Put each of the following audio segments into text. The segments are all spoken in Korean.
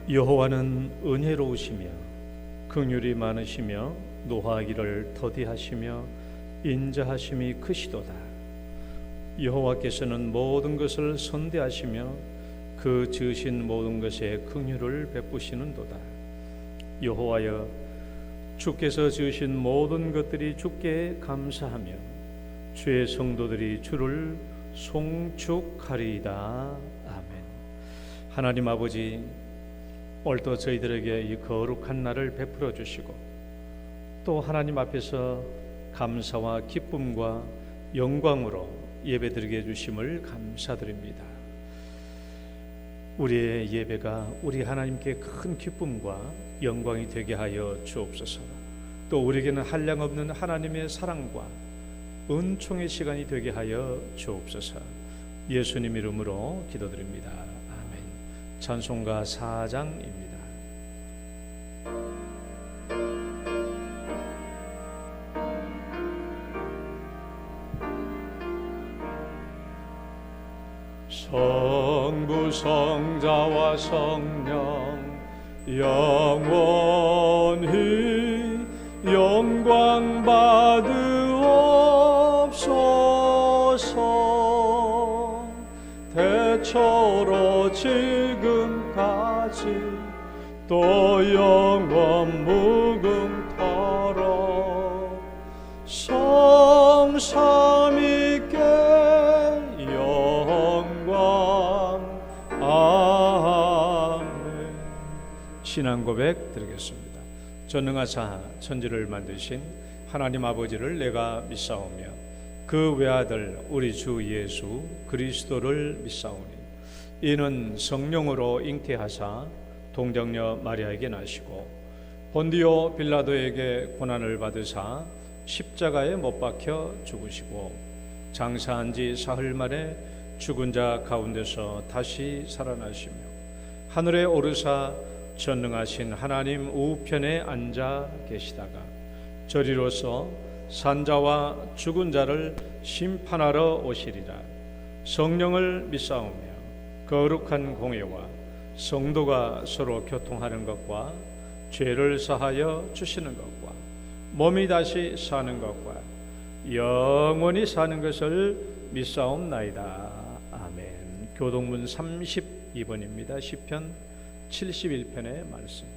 여호와는 은혜로우시며 긍휼이 많으시며 노하기를 더디하시며 인자하심이 크시도다. 여호와께서는 모든 것을 선대하시며 그 지으신 모든 것에 긍휼을 베푸시는도다. 여호와여, 주께서 지으신 모든 것들이 주께 감사하며 주의 성도들이 주를 송축하리이다. 아멘. 하나님 아버지, 오늘도 저희들에게 이 거룩한 날을 베풀어 주시고 또 하나님 앞에서 감사와 기쁨과 영광으로 예배드리게 해주심을 감사드립니다. 우리의 예배가 우리 하나님께 큰 기쁨과 영광이 되게 하여 주옵소서. 또 우리에게는 한량없는 하나님의 사랑과 은총의 시간이 되게 하여 주옵소서. 예수님 이름으로 기도드립니다. 아멘. 찬송가 4장입니다. 성부 성자와 성령 영원히 영광 받으옵소서. 대초로 지금까지 또 영원 무궁토록 성삼위께 아멘. 신앙 고백 드리겠습니다. 전능하사 천지를 만드신 하나님 아버지를 내가 믿사오며 그 외아들 우리 주 예수 그리스도를 믿사오니 이는 성령으로 잉태하사 동정녀 마리아에게 나시고 본디오 빌라도에게 고난을 받으사 십자가에 못 박혀 죽으시고 장사한 지 사흘 만에 죽은 자 가운데서 다시 살아나시며 하늘에 오르사 전능하신 하나님 우편에 앉아 계시다가 저리로서 산자와 죽은 자를 심판하러 오시리라. 성령을 믿사오며 거룩한 공예와 성도가 서로 교통하는 것과 죄를 사하여 주시는 것과 몸이 다시 사는 것과 영원히 사는 것을 믿사옵나이다. 아멘. 교동문 32번입니다. 시편 71편의 말씀.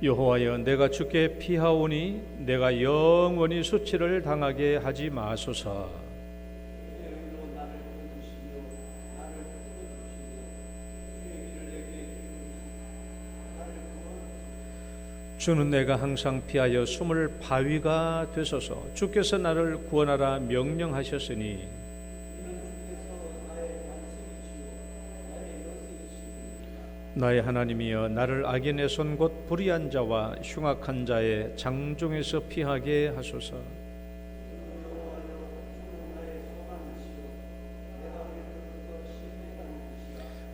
여호와여, 내가 주께 피하오니 내가 영원히 수치를 당하게 하지 마소서. 주는 내가 항상 피하여 숨을 바위가 되소서. 주께서 나를 구원하라 명령하셨으니 나의 하나님이여, 나를 악인의 손 곧 불의한 자와 흉악한 자의 장중에서 피하게 하소서.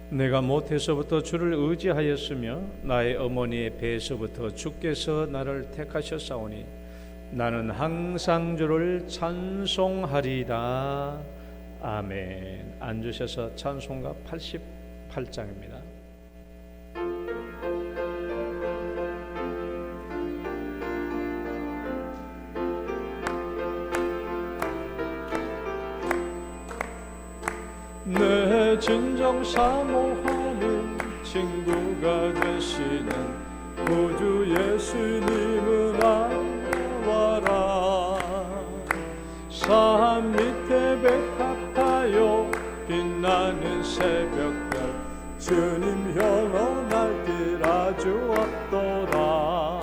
내가 모태서부터 주를 의지하였으며 나의 어머니의 배에서부터 주께서 나를 택하셨사오니 나는 항상 주를 찬송하리이다. 아멘. 앉으셔서 찬송가 88장입니다. 내 진정 사모하는 친구가 되시는 구주 예수님은 나와라. 산 밑에 백합하여 빛나는 새벽별 주님 영원할 길 아주 없도다.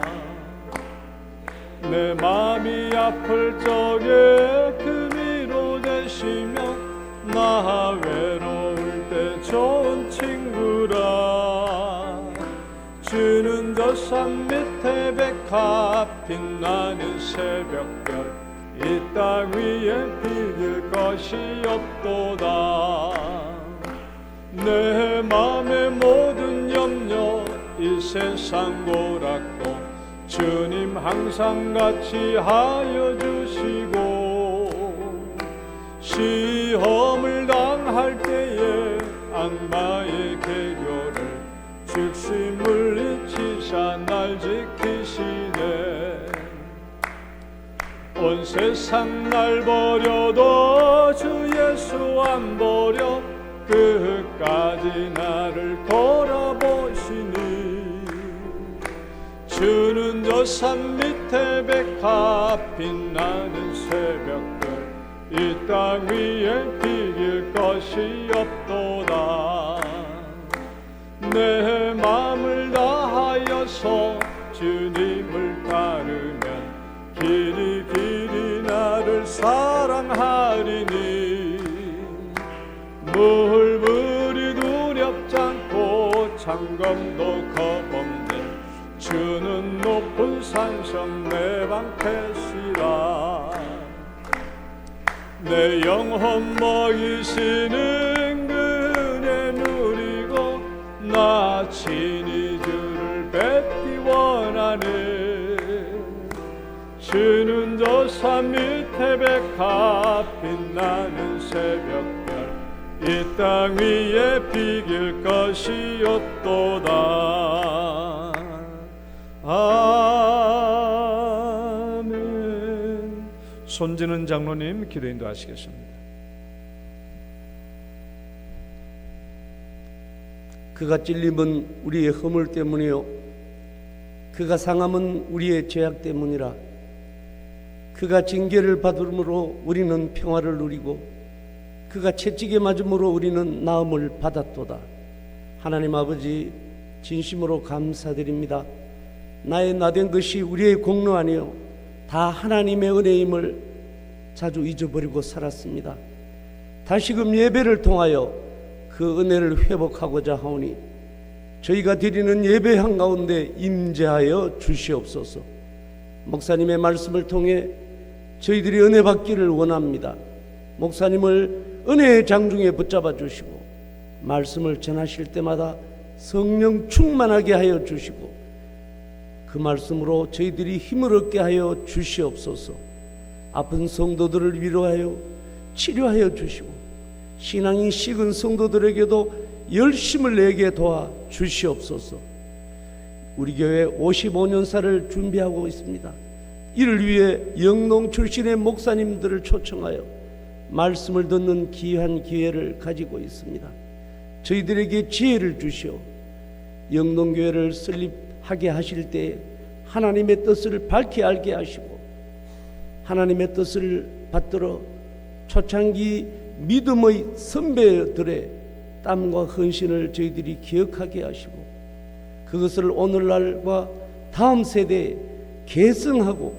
내 맘이 아플 적에 그 위로 되시며 나 외로울 때 좋은 친구라. 주는 저 산 밑에 백합 빛나는 새벽별 이 땅 위에 비길 것이 없도다. 내 맘의 모든 염려 이 세상 고락도 주님 항상 같이 하여 주시고 시험을 당할 때에 악마의 계교를 즉시 물리치사 날 지키시네. 온 세상 날 버려도 주 예수 안 버려 끝까지 나를 돌아보시니. 주는 저 산 밑에 백합 빛나는 새벽별 이 땅 위에 비길 것이 없도다. 내 마음을 다하여서 주님을 따르면 길이 길이 나를 사랑하리니. 물불이 두렵지 않고 창검도 겁없는 주는 높은 산성 내 방패시라. 내 영혼 먹이시는 그네 누리고 나 친히 주를 뵙기 원하네. 주는 저 산 밑에 백합 빛나는 새벽별 이 땅 위에 비길 것이 없도다. 아멘. 손지는 장로님 기도 인도하시겠습니다. 그가 찔림은 우리의 허물 때문이요 그가 상함은 우리의 죄악 때문이라. 그가 징계를 받음으로 우리는 평화를 누리고 그가 채찍에 맞음으로 우리는 나음을 받았도다. 하나님 아버지, 진심으로 감사드립니다. 나의 나된 것이 우리의 공로 아니요 다 하나님의 은혜임을 자주 잊어버리고 살았습니다. 다시금 예배를 통하여 그 은혜를 회복하고자 하오니 저희가 드리는 예배 한가운데 임재하여 주시옵소서. 목사님의 말씀을 통해 저희들이 은혜 받기를 원합니다. 목사님을 은혜의 장중에 붙잡아 주시고 말씀을 전하실 때마다 성령 충만하게 하여 주시고 그 말씀으로 저희들이 힘을 얻게 하여 주시옵소서. 아픈 성도들을 위로하여 치료하여 주시고 신앙이 식은 성도들에게도 열심을 내게 도와 주시옵소서. 우리 교회 55년사를 준비하고 있습니다. 이를 위해 영농 출신의 목사님들을 초청하여 말씀을 듣는 귀한 기회를 가지고 있습니다. 저희들에게 지혜를 주시오. 영농교회를 설립하게 하실 때 하나님의 뜻을 밝히 알게 하시고 하나님의 뜻을 받들어 초창기 믿음의 선배들의 땀과 헌신을 저희들이 기억하게 하시고 그것을 오늘날과 다음 세대에 계승하고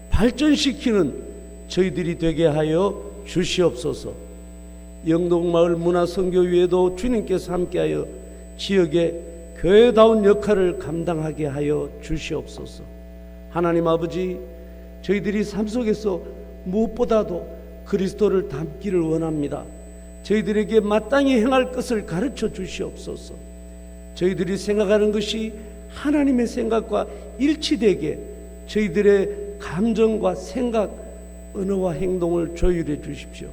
발전시키는 저희들이 되게 하여 주시옵소서. 영동마을 문화선교위에도 주님께서 함께하여 지역의 교회다운 역할을 감당하게 하여 주시옵소서. 하나님 아버지, 저희들이 삶 속에서 무엇보다도 그리스도를 닮기를 원합니다. 저희들에게 마땅히 행할 것을 가르쳐 주시옵소서. 저희들이 생각하는 것이 하나님의 생각과 일치되게 저희들의 감정과 생각, 언어와 행동을 조율해 주십시오.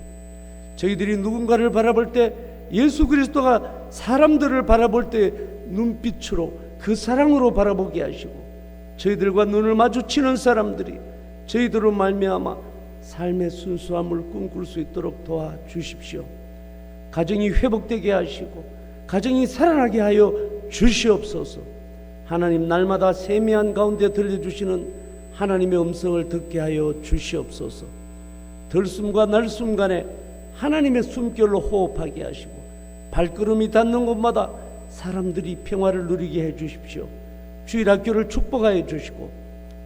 저희들이 누군가를 바라볼 때 예수 그리스도가 사람들을 바라볼 때 눈빛으로 그 사랑으로 바라보게 하시고 저희들과 눈을 마주치는 사람들이 저희들로 말미암아 삶의 순수함을 꿈꿀 수 있도록 도와주십시오. 가정이 회복되게 하시고 가정이 살아나게 하여 주시옵소서. 하나님, 날마다 세미한 가운데 들려주시는 하나님의 음성을 듣게 하여 주시옵소서. 들숨과 날숨 간에 하나님의 숨결로 호흡하게 하시고 발걸음이 닿는 곳마다 사람들이 평화를 누리게 해 주십시오. 주일학교를 축복하여 주시고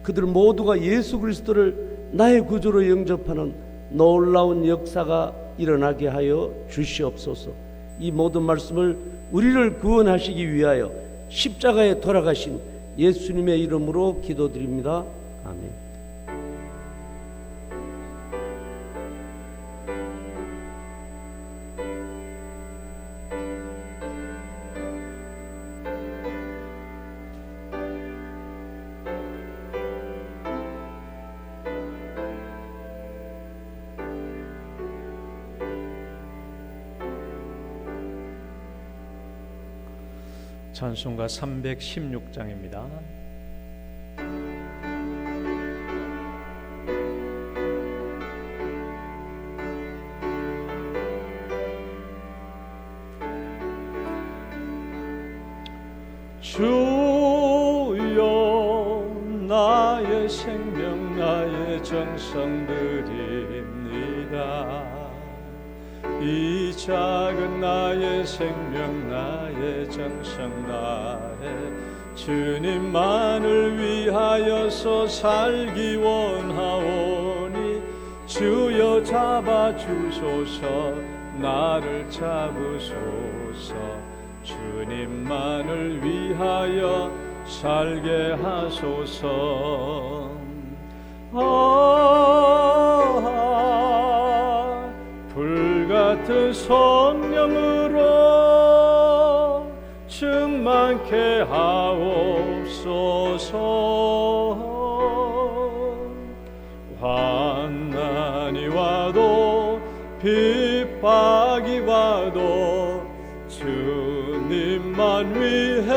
그들 모두가 예수 그리스도를 나의 구주로 영접하는 놀라운 역사가 일어나게 하여 주시옵소서. 이 모든 말씀을 우리를 구원하시기 위하여 십자가에 돌아가신 예수님의 이름으로 기도드립니다. 아멘. 찬송가 316장입니다. 주여 나의 생명 나의 정성 드립니다. 이 작은 나의 생명 나의 정성 나의 주님만을 위하여서 살기 원하오니 주여 잡아주소서 나를 잡으소서 주님만을 위하여 살게 하소서. 불같은 성령으로 충만케 하옵소서. 환난이 와도 핍박이 와도 주님만 위해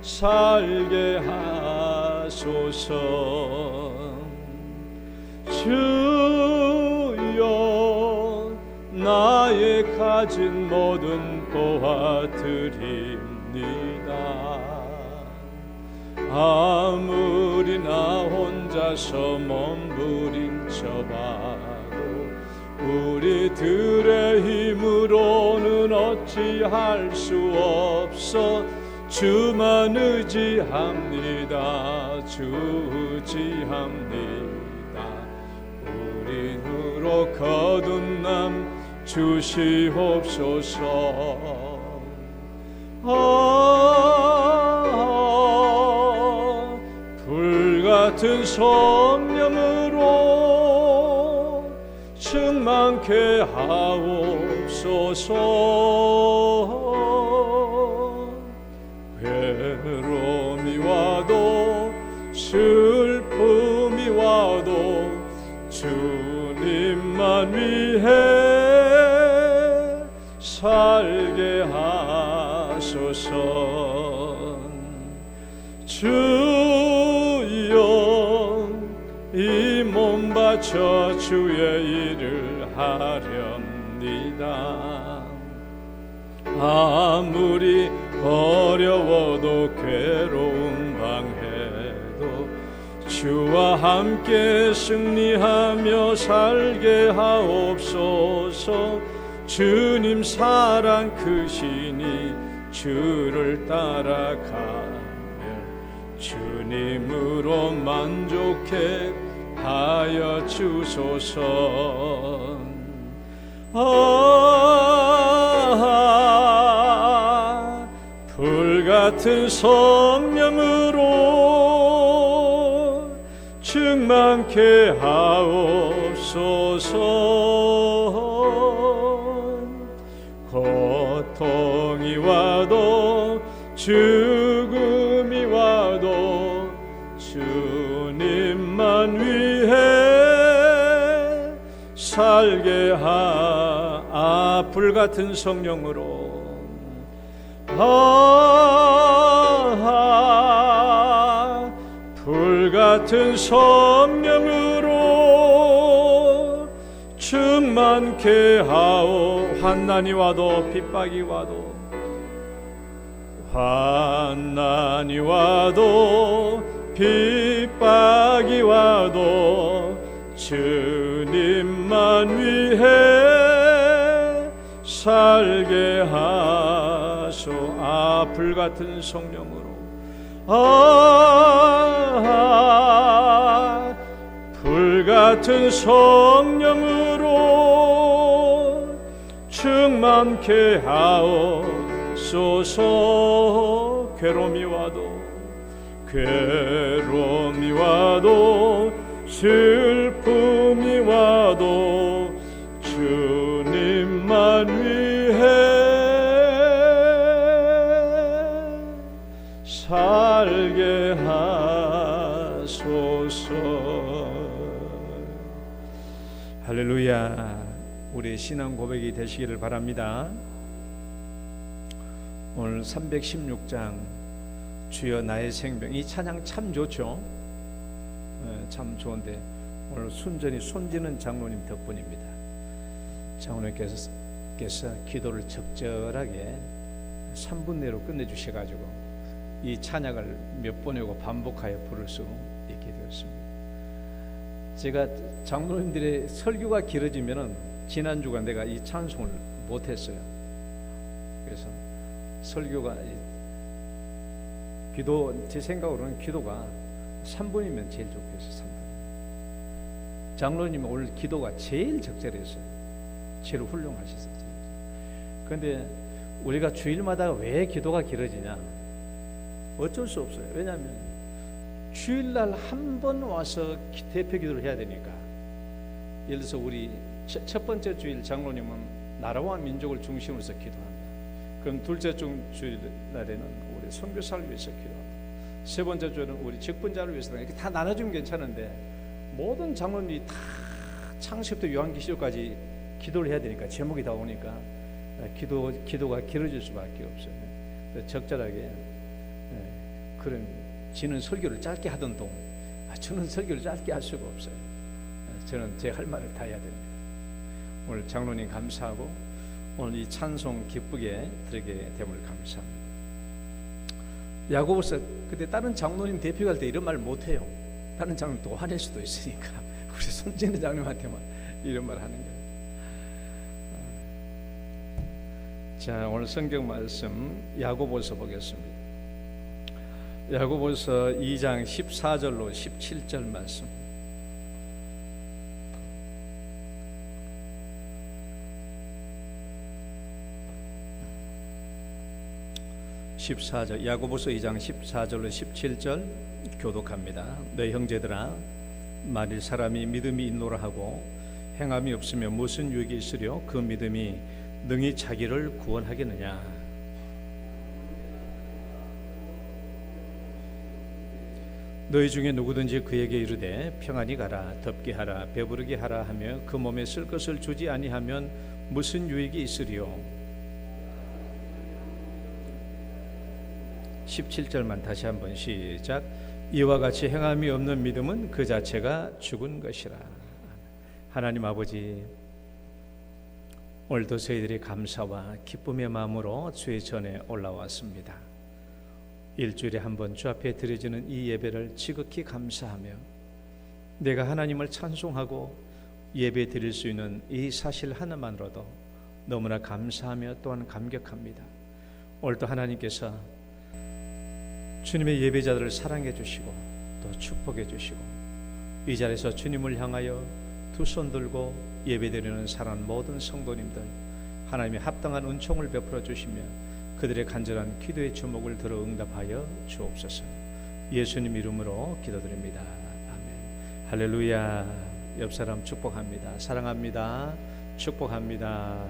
살게 하소서. 주여 나의 가진 모든 도와드립니다. 아무리 나 혼자서 몸부림쳐봐도 우리들의 힘으로는 어찌할 수 없어 주만 의지합니다. 주 의지합니다. 우리로 거듭남 주시옵소서. 불같은 성령으로 충만케 하옵소서. 괴로움이 와도 슬픔이 와도 주님만 위해 살게 하소서. 주여 이 몸 바쳐 주의 일을 하렵니다. 아무리 어려워도 괴로운 방해도 주와 함께 승리하며 살게 하옵소서. 주님 사랑 크시니 주를 따라가며 주님으로 만족해 하여 주소서. 불같은 성령으로 충만케 하옵소서. 고통이 와도 죽음이 와도 주님만 위해 살게 불같은 성령으로 불같은 성령으로 충만케 하오. 환난이 와도 핍박이 와도 환난이 와도 핍박이 와도 주님만 위해 살게 하소. 불같은 성령으로 불같은 성령으로 충만케 하옵소서. 괴로움이 와도 슬픔이 와도 주님만 위해 살게 하소서. 할렐루야. 우리의 신앙 고백이 되시기를 바랍니다. 오늘 316장 주여 나의 생명, 이 찬양 참 좋죠. 참 좋은데 오늘 순전히 손지는 장로님 덕분입니다. 장로님께서 기도를 적절하게 3분 내로 끝내주셔가지고 이 찬양을 몇 번이고 반복하여 부를 수 있게 되었습니다. 제가 장로님들의 설교가 길어지면은 지난주가 내가 이 찬송을 못했어요. 그래서 설교가 제 생각으로는 기도가 3분이면 제일 좋겠어요. 3분. 장로님 오늘 기도가 제일 적절했어요. 제일 훌륭하셨어요. 그런데 우리가 주일마다 왜 기도가 길어지냐? 어쩔 수 없어요. 왜냐하면 주일날 한 번 와서 대표 기도를 해야 되니까. 예를 들어서 우리 첫 번째 주일 장로님은 나라와 민족을 중심으로 해서 기도합니다. 그럼 둘째 주일날에는 우리 선교사를 위해서 기도합니다. 세 번째 주일은 우리 직분자를 위해서. 이렇게 다 나눠주면 괜찮은데 모든 장로님이 다 창세기부터 요한계시록까지 기도를 해야 되니까 제목이 다 오니까 기도가 길어질 수밖에 없어요. 적절하게 그런 지는 설교를 짧게 하던 동 저는 설교를 짧게 할 수가 없어요. 저는 제 할 말을 다 해야 됩니다. 오늘 장로님 감사하고 오늘 이 찬송 기쁘게 드리게 됨을 감사합니다. 야고보서 그때 다른 장로님 대표할 때 이런 말 못해요. 다른 장로님 또 화낼 수도 있으니까 우리 손지는 장로님한테만 이런 말 하는 거예요. 자, 오늘 성경 말씀 야고보서 보겠습니다. 야고보서 2장 14절로 17절 말씀. 야고보서 2장 14절로 17절 교독합니다. 내 형제들아, 만일 사람이 믿음이 있노라 하고 행함이 없으면 무슨 유익이 있으려? 그 믿음이 능히 자기를 구원하겠느냐? 너희 중에 누구든지 그에게 이르되 평안히 가라, 덥게 하라, 배부르게 하라 하며 그 몸에 쓸 것을 주지 아니하면 무슨 유익이 있으리요? 17절만 다시 한번 시작. 이와 같이 행함이 없는 믿음은 그 자체가 죽은 것이라. 하나님 아버지, 오늘도 저희들이 감사와 기쁨의 마음으로 주의 전에 올라왔습니다. 일주일에 한 번 주 앞에 드려지는 이 예배를 지극히 감사하며 내가 하나님을 찬송하고 예배 드릴 수 있는 이 사실 하나만으로도 너무나 감사하며 또한 감격합니다. 오늘도 하나님께서 주님의 예배자들을 사랑해 주시고 또 축복해 주시고 이 자리에서 주님을 향하여 두 손 들고 예배드리는 사랑하는 모든 성도님들 하나님의 합당한 은총을 베풀어 주시며 그들의 간절한 기도의 주목을 들어 응답하여 주옵소서. 예수님 이름으로 기도드립니다. 아멘. 할렐루야. 옆 사람 축복합니다. 사랑합니다. 축복합니다.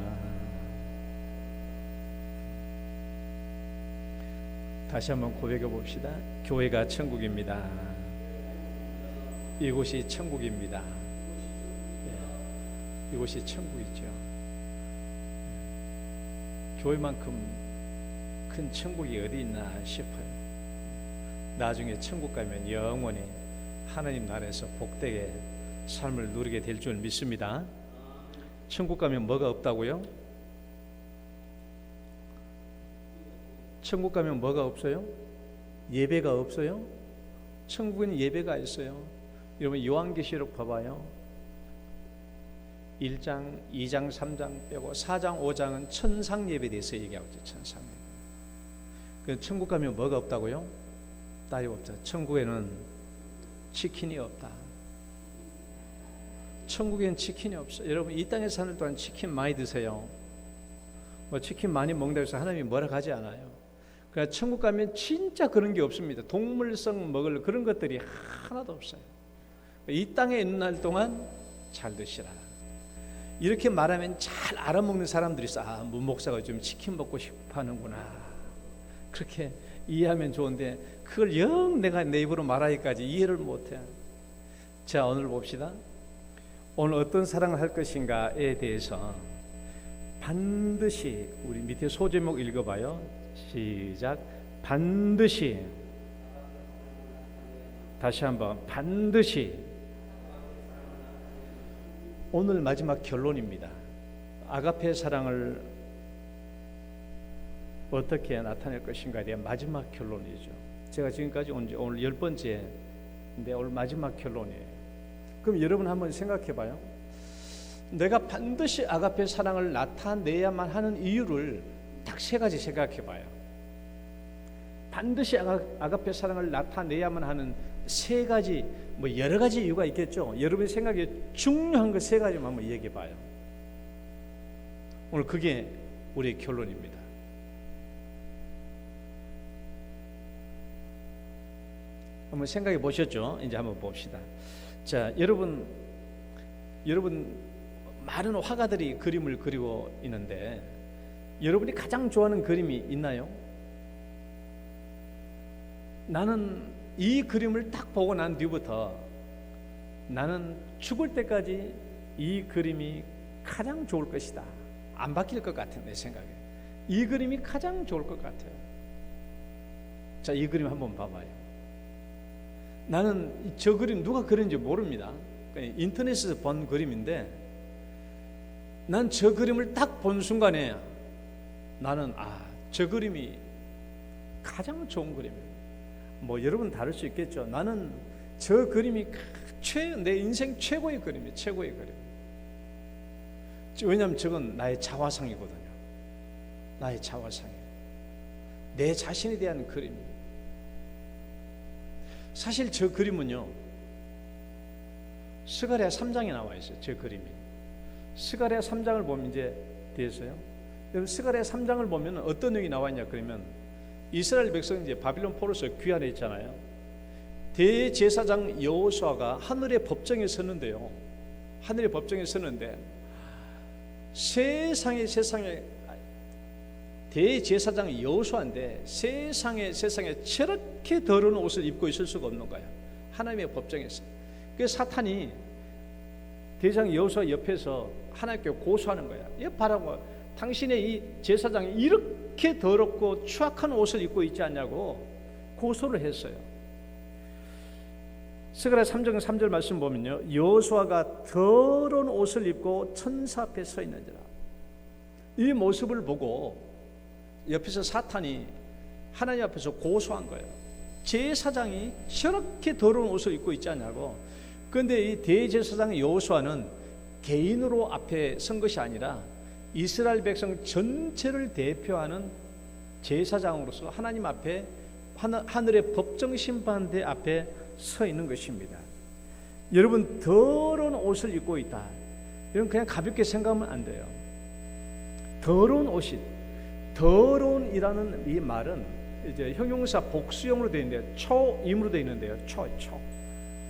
다시 한번 고백해 봅시다. 교회가 천국입니다. 이곳이 천국입니다. 이곳이 천국이죠. 교회만큼 큰 천국이 어디 있나 싶어요. 나중에 천국 가면 영원히 하나님 나라에서 복되게 삶을 누리게 될 줄 믿습니다. 천국 가면 뭐가 없다고요? 천국 가면 뭐가 없어요? 예배가 없어요? 천국은 예배가 있어요. 여러분 요한계시록 봐봐요. 1장, 2장, 3장 빼고 4장, 5장은 천상 예배에 대해서 얘기하고 있죠. 천상 예배. 그 천국 가면 뭐가 없다고요? 딸이 없다. 천국에는 치킨이 없다. 천국에는 치킨이 없어. 여러분 이 땅에 사는 동안 치킨 많이 드세요. 뭐 치킨 많이 먹는다고 해서 하나님이 뭐라 하지 않아요. 그러니까 천국 가면 진짜 그런 게 없습니다. 동물성 먹을 그런 것들이 하나도 없어요. 이 땅에 있는 날 동안 잘 드시라. 이렇게 말하면 잘 알아먹는 사람들이 있어. 아, 문 목사가 좀 치킨 먹고 싶어 하는구나. 그렇게 이해하면 좋은데 그걸 영 내가 내 입으로 말하기까지 이해를 못해. 자, 오늘 봅시다. 오늘 어떤 사랑을 할 것인가에 대해서 반드시 우리 밑에 소제목 읽어봐요. 시작. 반드시. 다시 한번 반드시. 오늘 마지막 결론입니다. 아가페 사랑을 어떻게 나타낼 것인가에 대한 마지막 결론이죠. 제가 지금까지 온 지 오늘 10번째인데 오늘 마지막 결론이에요. 그럼 여러분 한번 생각해 봐요. 내가 반드시 아가페 사랑을 나타내야만 하는 이유를 딱 3가지 생각해 봐요. 반드시 아가페 사랑을 나타내야만 하는 3가지, 뭐 여러 가지 이유가 있겠죠. 여러분의 생각에 중요한 거 3가지만 한번 얘기해 봐요. 오늘 그게 우리의 결론입니다. 한번 생각해 보셨죠? 이제 한번 봅시다. 자, 여러분 많은 화가들이 그림을 그리고 있는데 여러분이 가장 좋아하는 그림이 있나요? 나는 이 그림을 딱 보고 난 뒤부터 나는 죽을 때까지 이 그림이 가장 좋을 것이다. 안 바뀔 것 같은 내 생각에. 이 그림이 가장 좋을 것 같아요. 자, 이 그림 한번 봐봐요. 나는 저 그림 누가 그린지 모릅니다. 인터넷에서 본 그림인데 난 저 그림을 딱 본 순간에 나는 저 그림이 가장 좋은 그림이에요. 뭐 여러분 다를 수 있겠죠. 나는 저 그림이 내 인생 최고의 그림이에요. 최고의 그림. 왜냐하면 저건 나의 자화상이거든요. 나의 자화상이에요. 내 자신에 대한 그림이에요. 사실 저 그림은요, 스가랴 3장에 나와 있어요. 저 그림이. 스가랴 3장을 보면 이제 되었어요. 여러분 스가랴 3장을 보면 어떤 내용이 나와 있냐 그러면 이스라엘 백성이 이제 바빌론 포로에서 귀환해 있잖아요. 대제사장 여호수아가 하늘의 법정에 섰는데요. 하늘의 법정에 섰는데 세상에 대제사장 여호수아인데 세상에 저렇게 더러운 옷을 입고 있을 수가 없는 거예요. 하나님의 법정에서. 그래서 사탄이 대제사장 여호수아 옆에서 하나님께 고소하는 거야. 이 봐라고, 당신의 이 제사장이 이렇게 더럽고 추악한 옷을 입고 있지 않냐고 고소를 했어요. 스가랴 3장 3절 말씀 보면요, 여호수아가 더러운 옷을 입고 천사 앞에 서 있는지라. 이 모습을 보고 옆에서 사탄이 하나님 앞에서 고소한 거예요. 제사장이 저렇게 더러운 옷을 입고 있지 않냐고. 그런데 이 대제사장 여호수아는 개인으로 앞에 선 것이 아니라 이스라엘 백성 전체를 대표하는 제사장으로서 하나님 앞에 하늘의 법정 심판대 앞에 서 있는 것입니다. 여러분 더러운 옷을 입고 있다. 여러분 그냥 가볍게 생각하면 안 돼요. 더러운 옷이, 더러운이라는 이 말은 이제 형용사 복수형으로 되어 있는데 초임으로 되어 있는데요. 초.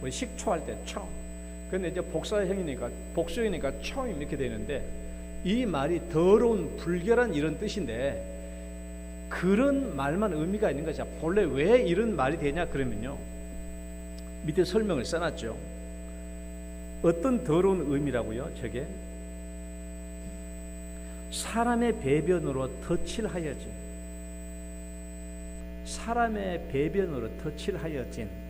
우리 식초할 때 초. 근데 이제 복사형이니까 복수형이니까 초임 이렇게 되어 있는데 이 말이 더러운 불결한 이런 뜻인데 그런 말만 의미가 있는 거죠. 본래 왜 이런 말이 되냐 그러면요, 밑에 설명을 써놨죠. 어떤 더러운 의미라고요? 저게 사람의 배변으로 덧칠하여진, 사람의 배변으로 덧칠하여진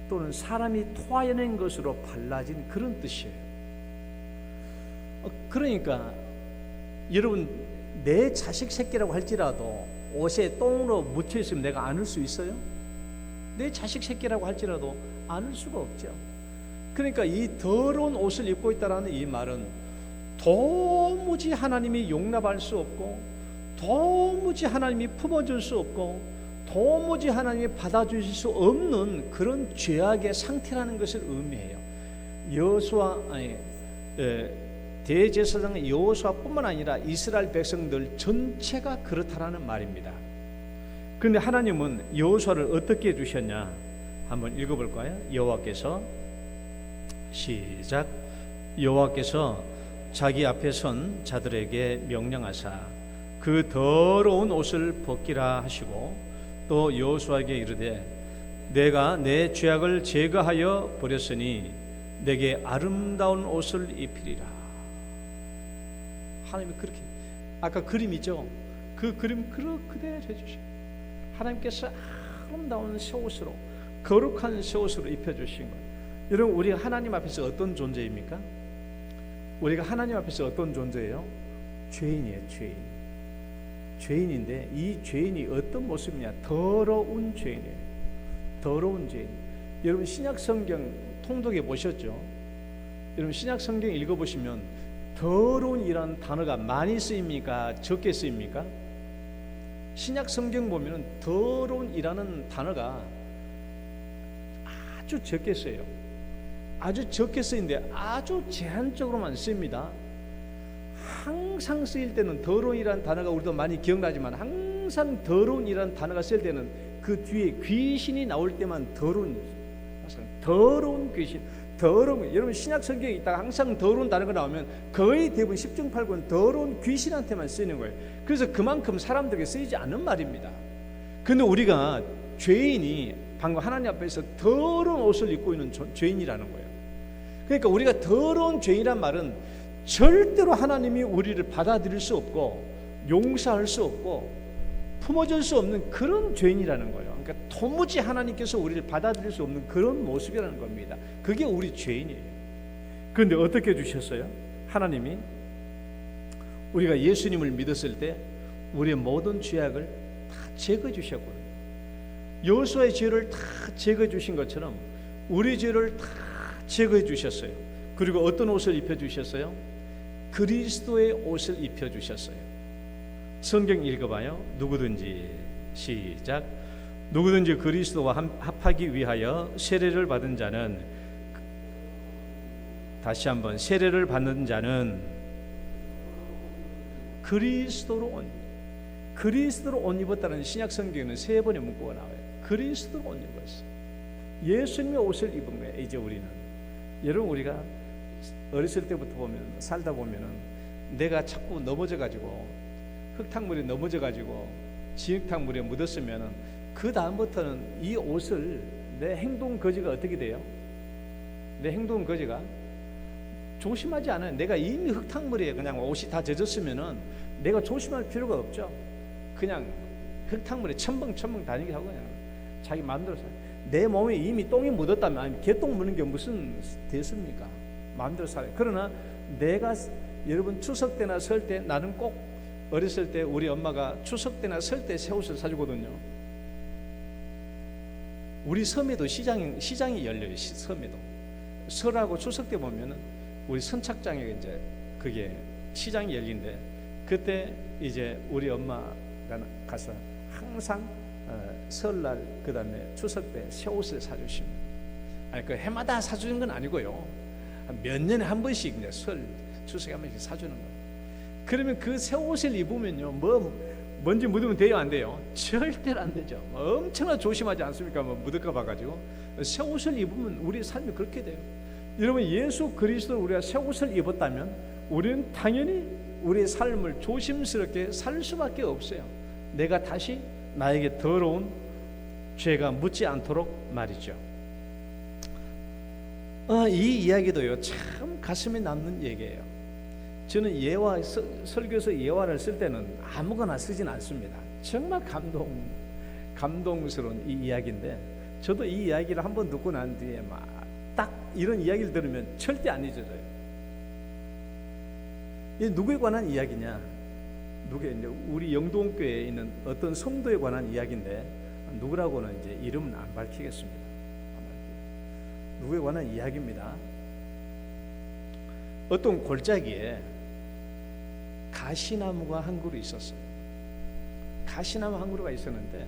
또는 사람이 토하여낸 것으로 발라진 그런 뜻이에요. 그러니까 여러분 내 자식 새끼라고 할지라도 옷에 똥으로 묻혀 있으면 내가 안을 수 있어요? 내 자식 새끼라고 할지라도 안을 수가 없죠. 그러니까 이 더러운 옷을 입고 있다라는 이 말은 도무지 하나님이 용납할 수 없고 도무지 하나님이 품어줄 수 없고 도무지 하나님이 받아주실 수 없는 그런 죄악의 상태라는 것을 의미해요. 대제사장 여호수아뿐만 아니라 이스라엘 백성들 전체가 그렇다라는 말입니다. 그런데 하나님은 여호수아를 어떻게 해주셨냐? 한번 읽어볼까요? 여호와께서 시작. 여호와께서 자기 앞에 선 자들에게 명령하사 그 더러운 옷을 벗기라 하시고 또 여호수아에게 이르되 내가 내 죄악을 제거하여 버렸으니 내게 아름다운 옷을 입히리라. 하나님이 그렇게, 아까 그림이죠. 그 그 그림 그대로 해주셔. 하나님께서 아름다운 새 옷으로, 거룩한 새 옷으로 입혀주신 거예요. 여러분, 우리가 하나님 앞에서 어떤 존재입니까? 우리가 하나님 앞에서 어떤 존재예요? 죄인이에요. 죄인인데 이 죄인이 어떤 모습이냐? 더러운 죄인이에요. 더러운 죄인. 여러분, 신약 성경 통독해 보셨죠? 여러분, 신약 성경 읽어보시면 더러운이라는 단어가 많이 쓰입니까? 적게 쓰입니까? 신약 성경 보면 더러운이라는 단어가 아주 적게 써요. 아주 적게 쓰이는데 아주 제한적으로만 쓰입니다. 항상 쓰일 때는 더러운이라는 단어가 우리도 많이 기억나지만, 항상 더러운이라는 단어가 쓰일 때는 그 뒤에 귀신이 나올 때만 더러운 귀신, 더러운. 여러분, 신약 성경에 있다가 항상 더러운 단어가 나오면 거의 대부분 10중 8구 더러운 귀신한테만 쓰이는 거예요. 그래서 그만큼 사람들에게 쓰이지 않는 말입니다. 근데 우리가 죄인이 방금 하나님 앞에서 더러운 옷을 입고 있는 죄인이라는 거예요. 그러니까 우리가 더러운 죄인이란 말은 절대로 하나님이 우리를 받아들일 수 없고 용서할 수 없고 품어줄 수 없는 그런 죄인이라는 거예요. 그러니까 도무지 하나님께서 우리를 받아들일 수 없는 그런 모습이라는 겁니다. 그게 우리 죄인이에요. 그런데 어떻게 해주셨어요? 하나님이 우리가 예수님을 믿었을 때 우리의 모든 죄악을 다 제거해 주셨거든요. 여호수아의 죄를 다 제거해 주신 것처럼 우리 죄를 다 제거해 주셨어요. 그리고 어떤 옷을 입혀 주셨어요? 그리스도의 옷을 입혀 주셨어요. 성경 읽어봐요. 누구든지, 시작. 누구든지 그리스도와 합하기 위하여 세례를 받은 자는, 다시 한번, 세례를 받는 자는 그리스도로 옷 입었다는 신약 성경에는 3번의 문구가 나와요. 그리스도로 옷 입었어요. 예수님의 옷을 입은 거예요. 이제 우리는. 여러분, 우리가 어렸을 때부터 보면, 살다 보면은 내가 자꾸 넘어져가지고 흙탕물에 넘어져가지고 진흙탕물에 묻었으면은 그 다음부터는 이 옷을, 내 행동 거지가 어떻게 돼요? 내 행동 거지가 조심하지 않아요. 내가 이미 흙탕물에 그냥 옷이 다 젖었으면은 내가 조심할 필요가 없죠. 그냥 흙탕물에 첨벙첨벙 다니게 하고 그냥 자기 마음대로 살아요. 내 몸에 이미 똥이 묻었다면, 아니 개똥 묻는 게 무슨 됐습니까? 마음대로 살아요. 그러나 내가, 여러분, 추석 때나 설 때, 나는 꼭 어렸을 때 우리 엄마가 추석 때나 설 때 새 옷을 사주거든요. 우리 섬에도 시장이 열려요. 섬에도 설하고 추석 때 보면은 우리 선착장에 이제 그게 시장이 열린데, 그때 이제 우리 엄마가 가서 항상 설날 그다음에 추석 때 새 옷을 사주십니다. 아니, 그 해마다 사주는 건 아니고요. 몇 년에 한 번씩 이제 설 추석에 한 번씩 사주는 거예요. 그러면 그 새 옷을 입으면요, 먼지 묻으면 돼요, 안 돼요? 절대로 안 되죠. 엄청나 조심하지 않습니까? 묻을까 봐가지고. 새 옷을 입으면 우리의 삶이 그렇게 돼요. 여러분, 예수 그리스도 우리가 새 옷을 입었다면 우리는 당연히 우리의 삶을 조심스럽게 살 수밖에 없어요. 내가 다시 나에게 더러운 죄가 묻지 않도록 말이죠. 이 이야기도요, 참 가슴에 남는 얘기예요. 저는 설교에서 예화를 쓸 때는 아무거나 쓰진 않습니다. 정말 감동스러운 이 이야기인데, 저도 이 이야기를 한번 듣고 난 뒤에 딱 이런 이야기를 들으면 절대 안 잊어져요. 이 누구에 관한 이야기냐? 우리 영동교회에 있는 어떤 성도에 관한 이야기인데, 누구라고는 이제 이름은 안 밝히겠습니다. 누구에 관한 이야기입니다. 어떤 골짜기에 가시나무가 한 그루 있었어요. 가시나무 한 그루가 있었는데,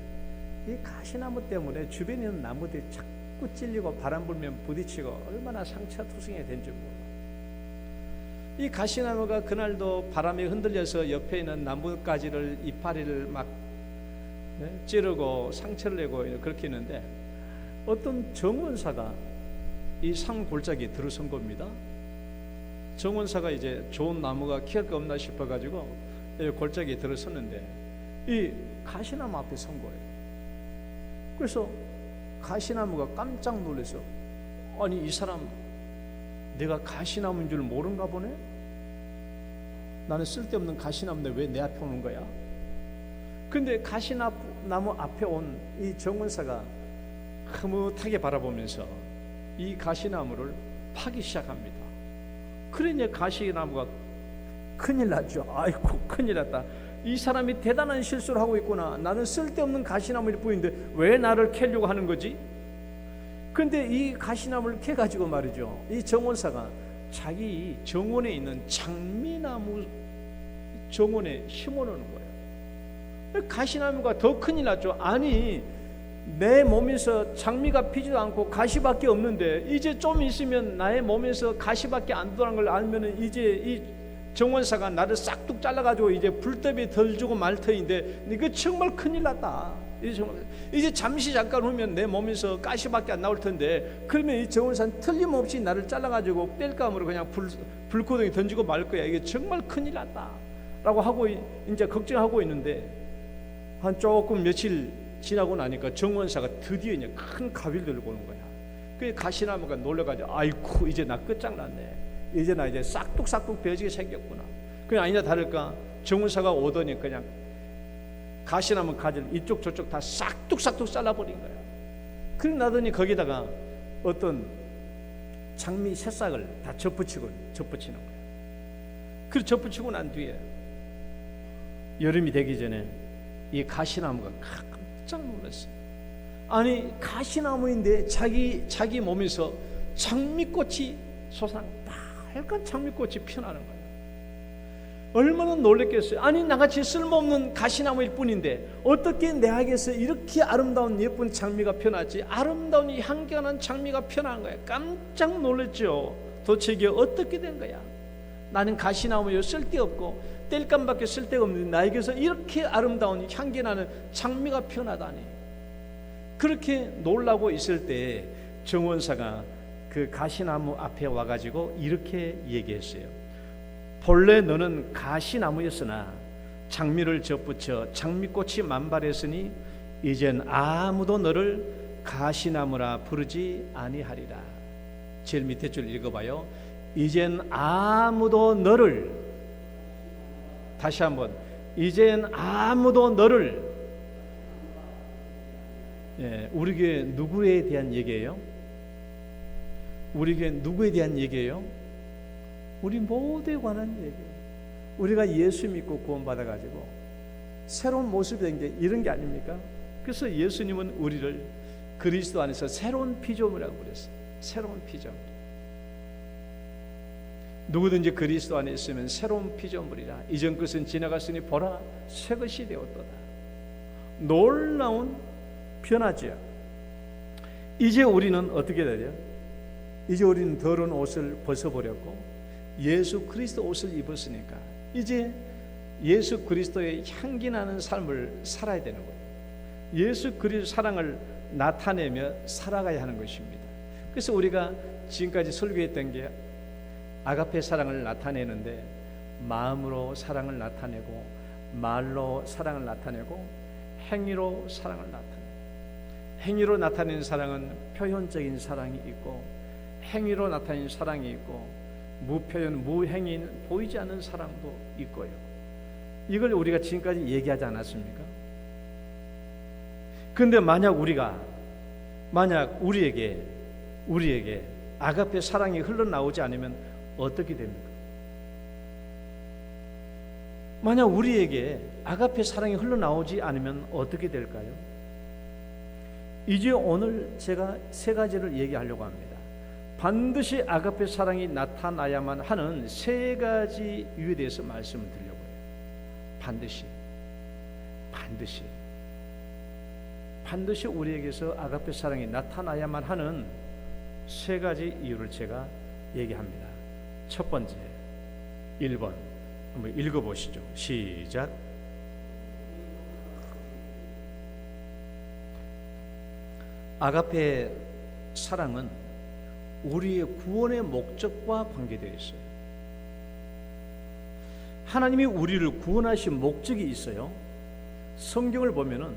이 가시나무 때문에 주변에 있는 나무들이 자꾸 찔리고 바람 불면 부딪히고 얼마나 상처투성이 된지 몰라. 이 가시나무가 그날도 바람에 흔들려서 옆에 있는 나뭇가지를, 이파리를 막 찌르고 상처를 내고 그렇게 했는데, 어떤 정원사가 이 산 골짜기에 들어선 겁니다. 정원사가 이제 좋은 나무가 키울 거 없나 싶어가지고 골짜기에 들어섰는데, 이 가시나무 앞에 선 거예요. 그래서 가시나무가 깜짝 놀라서, 아니, 이 사람 내가 가시나무인 줄 모른가 보네? 나는 쓸데없는 가시나무인데 왜 내 앞에 오는 거야? 근데 가시나무 앞에 온 이 정원사가 흐뭇하게 바라보면서 이 가시나무를 파기 시작합니다. 그러니 가시나무가 큰일 났죠. 아이고 큰일 났다. 이 사람이 대단한 실수를 하고 있구나. 나는 쓸데없는 가시나무일 뿐인데 왜 나를 캐려고 하는 거지? 근데 이 가시나무를 캐가지고 말이죠, 이 정원사가 자기 정원에 있는 장미나무 정원에 심어놓는 거예요. 가시나무가 더 큰일 났죠. 아니 내 몸에서 장미가 피지도 않고 가시밖에 없는데 이제 좀 있으면 나의 몸에서 가시밖에 안 들어간 걸 알면은 이제 이 정원사가 나를 싹둑 잘라가지고 이제 불더비 덜 주고 말 터인데 이거 정말 큰일 났다. 이제 잠시 잠깐 후면 내 몸에서 가시밖에 안 나올 텐데 그러면 이 정원사는 틀림없이 나를 잘라가지고 땔감으로 그냥 불구덩이 던지고 말 거야. 이게 정말 큰일 났다 라고 하고 이제 걱정하고 있는데 한 조금 며칠 지나고 나니까 정원사가 드디어 이제 큰 가위를 들고 오는 거야. 그 가시나무가 놀래가지고 아이쿠 이제 나 끝장났네. 이제 나 이제 싹둑싹둑 베어지게 생겼구나. 그냥 아니나 다를까 정원사가 오더니 그냥 가시나무 가지를 이쪽 저쪽 다 싹둑싹둑 잘라버린 거야. 그래 나더니 거기다가 어떤 장미 새싹을 다 접붙이는 거야. 그래 접붙이고 난 뒤에 여름이 되기 전에 이 가시나무가 깜짝 놀랐어요. 아니 가시나무인데 자기 몸에서 장미꽃이 빨간 장미꽃이 피어나는 거예요. 얼마나 놀랬겠어요. 아니 나같이 쓸모없는 가시나무일 뿐인데 어떻게 내에게서 이렇게 아름다운 예쁜 장미가 피어났지? 아름다운 이 향기가 난 장미가 피어난 거예요. 깜짝 놀랐죠. 도대체 이게 어떻게 된 거야? 나는 가시나무여 쓸데없고 땔감밖에 쓸데가 없는데 나에게서 이렇게 아름다운 향기 나는 장미가 피어나다니. 그렇게 놀라고 있을 때 정원사가 그 가시나무 앞에 와가지고 이렇게 얘기했어요. 본래 너는 가시나무였으나 장미를 접붙여 장미꽃이 만발했으니 이젠 아무도 너를 가시나무라 부르지 아니하리라. 제일 밑에 줄 읽어봐요. 이젠 아무도 너를, 다시 한번, 이젠 아무도 너를, 우리에게 누구에 대한 얘기예요? 우리에게 누구에 대한 얘기예요? 우리 모두에 관한 얘기예요. 우리가 예수 믿고 구원받아가지고 새로운 모습이 된 게 이런 게 아닙니까? 그래서 예수님은 우리를 그리스도 안에서 새로운 피조물이라고 그랬어요. 새로운 피조물. 누구든지 그리스도 안에 있으면 새로운 피조물이라. 이전 것은 지나갔으니 보라 새 것이 되었도다. 놀라운 변화죠. 이제 우리는 어떻게 되죠? 이제 우리는 더러운 옷을 벗어버렸고 예수 그리스도 옷을 입었으니까 이제 예수 그리스도의 향기 나는 삶을 살아야 되는 거예요. 예수 그리스도 사랑을 나타내며 살아가야 하는 것입니다. 그래서 우리가 지금까지 설교했던 게 아가페 사랑을 나타내는데 마음으로 사랑을 나타내고 말로 사랑을 나타내고 행위로 사랑을 나타내고, 행위로 나타내는 사랑은 표현적인 사랑이 있고 행위로 나타내는 사랑이 있고 무표현 무행위는 보이지 않는 사랑도 있고요. 이걸 우리가 지금까지 얘기하지 않았습니까? 그런데 만약 우리에게 아가페 사랑이 흘러나오지 않으면 어떻게 됩니까? 만약 우리에게 아가페 사랑이 흘러나오지 않으면 어떻게 될까요? 이제 오늘 제가 세 가지를 얘기하려고 합니다. 반드시 아가페 사랑이 나타나야만 하는 세 가지 이유에 대해서 말씀을 드리려고 해요. 반드시 우리에게서 아가페 사랑이 나타나야만 하는 세 가지 이유를 제가 얘기합니다. 첫 번째, 1번 한번 읽어보시죠. 시작. 아가페 사랑은 우리의 구원의 목적과 관계되어 있어요. 하나님이 우리를 구원하신 목적이 있어요. 성경을 보면은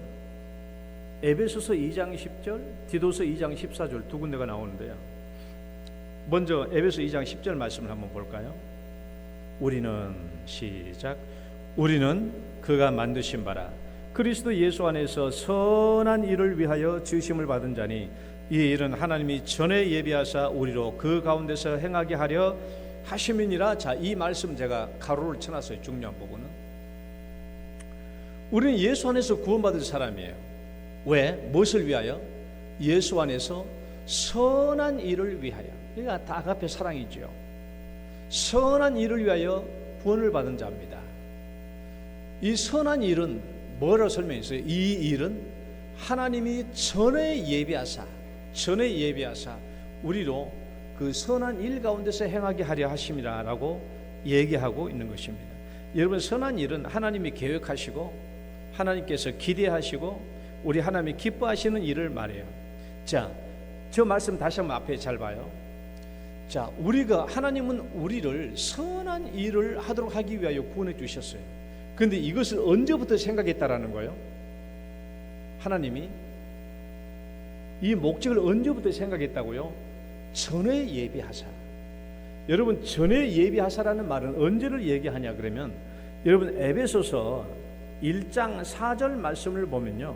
에베소서 2장 10절, 디도서 2장 14절 두 군데가 나오는데요. 먼저 에베소 2장 10절 말씀을 한번 볼까요? 우리는 시작. 우리는 그가 만드신 바라 그리스도 예수 안에서 선한 일을 위하여 지으심을 받은 자니 이 일은 하나님이 전에 예비하사 우리로 그 가운데서 행하게 하려 하심이니라. 자, 이 말씀 제가 가로를 쳐놨어요. 중요한 부분은 우리는 예수 안에서 구원받은 사람이에요. 왜? 무엇을 위하여? 예수 안에서 선한 일을 위하여. 그러니까 다 아가페 사랑이죠. 선한 일을 위하여 구원을 받은 자입니다. 이 선한 일은 뭐라고 설명했어요? 이 일은 하나님이 전에 예비하사 우리로 그 선한 일 가운데서 행하게 하려 하심이라고 얘기하고 있는 것입니다. 여러분, 선한 일은 하나님이 계획하시고 하나님께서 기대하시고 우리 하나님이 기뻐하시는 일을 말해요. 자, 저 말씀 다시 한번 앞에 잘 봐요. 자, 하나님은 우리를 선한 일을 하도록 하기 위하여 구원해 주셨어요. 그런데 이것을 언제부터 생각했다라는 거예요? 하나님이 이 목적을 언제부터 생각했다고요? 전에 예비하사. 여러분, 전에 예비하사라는 말은 언제를 얘기하냐 그러면 여러분 에베소서 1장 4절 말씀을 보면요,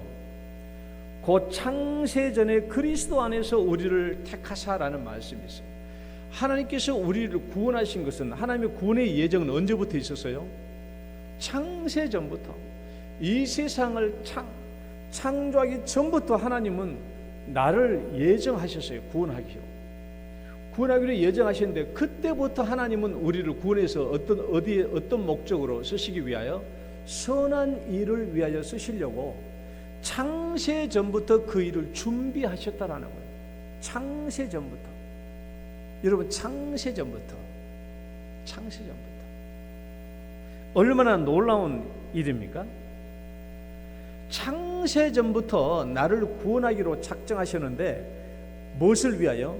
곧 창세전에 그리스도 안에서 우리를 택하사라는 말씀이 있어요. 하나님께서 우리를 구원하신 것은, 하나님의 구원의 예정은 언제부터 있었어요? 창세전부터. 이 세상을 창조하기 전부터 하나님은 나를 예정하셨어요. 구원하기로 예정하셨는데, 그때부터 하나님은 우리를 구원해서 어떤 목적으로 쓰시기 위하여, 선한 일을 위하여 쓰시려고 창세전부터 그 일을 준비하셨다라는 거예요. 창세전부터. 여러분, 창세전부터 얼마나 놀라운 일입니까? 창세전부터 나를 구원하기로 작정하셨는데 무엇을 위하여?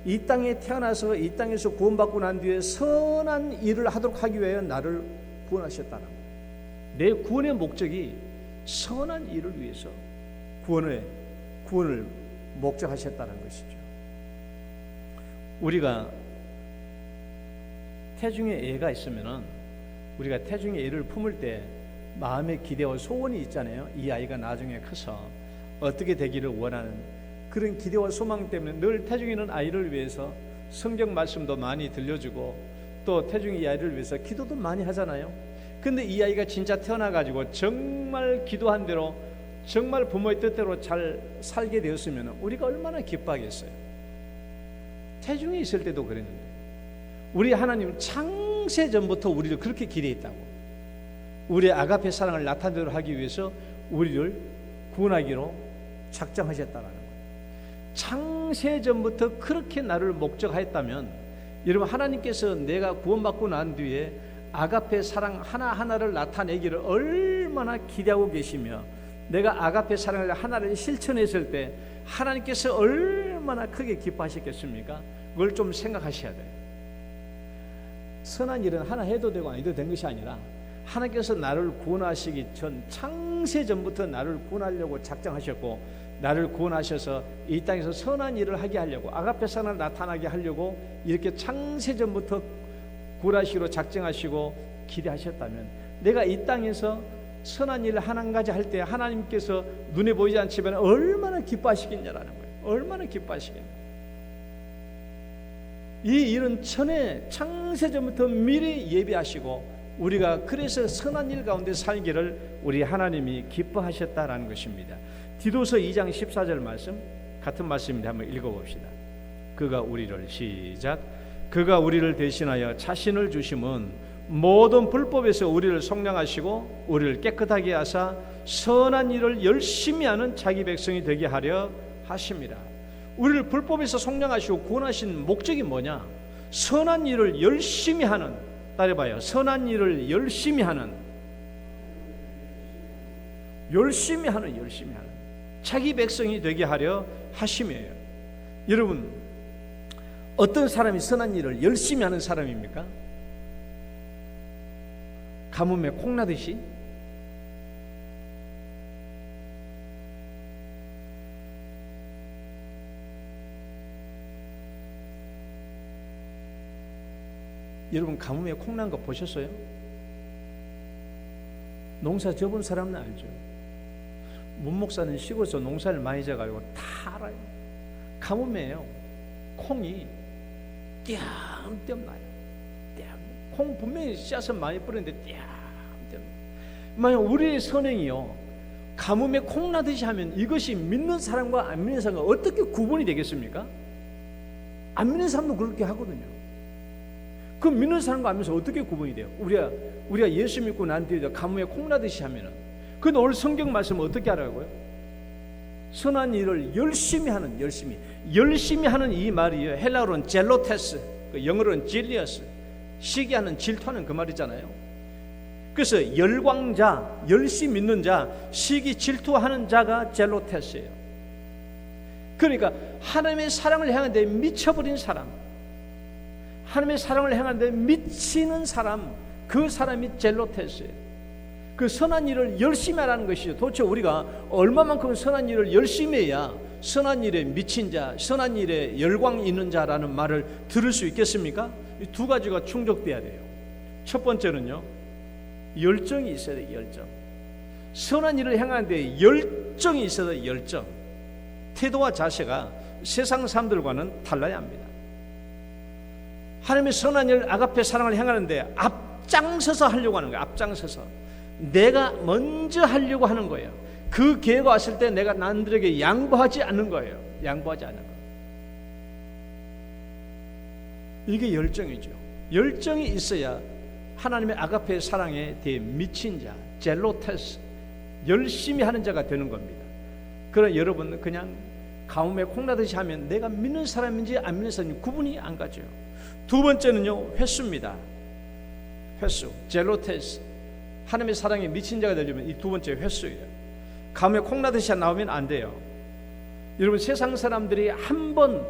이 땅에 태어나서 이 땅에서 구원받고 난 뒤에 선한 일을 하도록 하기 위하여 나를 구원하셨다는 거예요. 내 구원의 목적이 선한 일을 위해서 구원을 목적하셨다는 것이죠. 우리가 태중에 애가 있으면은, 우리가 태중에 애를 품을 때 마음의 기대와 소원이 있잖아요. 이 아이가 나중에 커서 어떻게 되기를 원하는 그런 기대와 소망 때문에 늘 태중에 있는 아이를 위해서 성경 말씀도 많이 들려주고, 또 태중에 이 아이를 위해서 기도도 많이 하잖아요. 근데 이 아이가 진짜 태어나가지고 정말 기도한 대로, 정말 부모의 뜻대로 잘 살게 되었으면 우리가 얼마나 기뻐하겠어요. 태중에 있을 때도 그랬는데, 우리 하나님 창세전부터 우리를 그렇게 기대했다고. 우리의 아가페 사랑을 나타내도록 하기 위해서 우리를 구원하기로 작정하셨다는 거예요. 창세전부터 그렇게 나를 목적하였다면, 여러분, 하나님께서 내가 구원받고 난 뒤에 아가페 사랑 하나하나를 나타내기를 얼마나 기대하고 계시며, 내가 아가페 사랑을 하나를 실천했을 때 하나님께서 얼마나 크게 기뻐하셨겠습니까? 그걸 좀 생각하셔야 돼요. 선한 일은 하나 해도 되고 안 해도 된 것이 아니라, 하나님께서 나를 구원하시기 전 창세전부터 나를 구원하려고 작정하셨고, 나를 구원하셔서 이 땅에서 선한 일을 하게 하려고, 아가페 사랑을 나타나게 하려고 이렇게 창세전부터 구원하시기로 작정하시고 기대하셨다면, 내가 이 땅에서 선한 일을 한 가지 할 때 하나님께서 눈에 보이지 않지만 얼마나 기뻐하시겠냐라는 거예요. 얼마나 기뻐하시겠냐. 이 일은 전에 창세전부터 미리 예비하시고, 우리가 그래서 선한 일 가운데 살기를 우리 하나님이 기뻐하셨다라는 것입니다. 디도서 2장 14절 말씀, 같은 말씀인데 한번 읽어봅시다. 그가 우리를 대신하여 자신을 주심은 모든 불법에서 우리를 속량하시고 우리를 깨끗하게 하사 선한 일을 열심히 하는 자기 백성이 되게 하려 하심이라. 우리를 불법에서 속량하시고 구원하신 목적이 뭐냐? 선한 일을 열심히 하는, 따라봐요. 선한 일을 열심히 하는 자기 백성이 되게 하려 하심이에요. 여러분, 어떤 사람이 선한 일을 열심히 하는 사람입니까? 가뭄에 콩나듯이. 여러분, 가뭄에 콩난 거 보셨어요? 농사 접은 사람은 알죠. 문목사는 시골에서 농사를 많이 져가지고 다 알아요. 가뭄이에요. 콩이 띄엄띄엄 나요. 콩 분명히 씨앗은 많이 뿌렸는데 띄엄띄엄. 만약 우리의 선행이요, 가뭄에 콩 나듯이 하면 이것이 믿는 사람과 안 믿는 사람과 어떻게 구분이 되겠습니까? 안 믿는 사람도 그렇게 하거든요. 그럼 믿는 사람과 안 믿는 사람 어떻게 구분이 돼요? 우리가 예수 믿고 난 뒤에 가뭄에 콩 나듯이 하면은, 근데 오늘 성경 말씀은 어떻게 하라고요? 선한 일을 열심히 하는, 열심히 하는 이 말이요, 헬라어로는 젤로테스, 영어로는 질리어스, 시기하는, 질투하는 그 말이잖아요. 그래서 열광자, 열심히 믿는 자, 시기 질투하는 자가 젤로테스예요. 그러니까 하나님의 사랑을 향한 데 미쳐버린 사람, 하나님의 사랑을 향한 데 미치는 사람, 그 사람이 젤로테스예요. 그 선한 일을 열심히 하라는 것이죠. 도대체 우리가 얼마만큼 선한 일을 열심히 해야 선한 일에 미친 자, 선한 일에 열광 있는 자라는 말을 들을 수 있겠습니까? 이 두 가지가 충족돼야 돼요. 첫 번째는요, 열정이 있어야 돼요. 열정. 선한 일을 향하는데 열정이 있어야 돼요. 열정. 태도와 자세가 세상 사람들과는 달라야 합니다. 하나님의 선한 일, 아가페 사랑을 향하는데 앞장서서 하려고 하는 거예요. 앞장서서 내가 먼저 하려고 하는 거예요. 그 기회가 왔을 때 내가 남들에게 양보하지 않는 거예요. 양보하지 않는 거예요. 이게 열정이죠. 열정이 있어야 하나님의 아가페 사랑에 대해 미친 자, 젤로테스, 열심히 하는 자가 되는 겁니다. 그러나 여러분 그냥 가뭄에 콩나듯이 하면 내가 믿는 사람인지 안 믿는 사람인지 구분이 안 가죠. 두 번째는요, 횟수입니다. 횟수, 젤로테스, 하나님의 사랑에 미친 자가 되려면 이 두 번째 횟수예요. 가뭄에 콩나듯이 나오면 안 돼요. 여러분, 세상 사람들이 한 번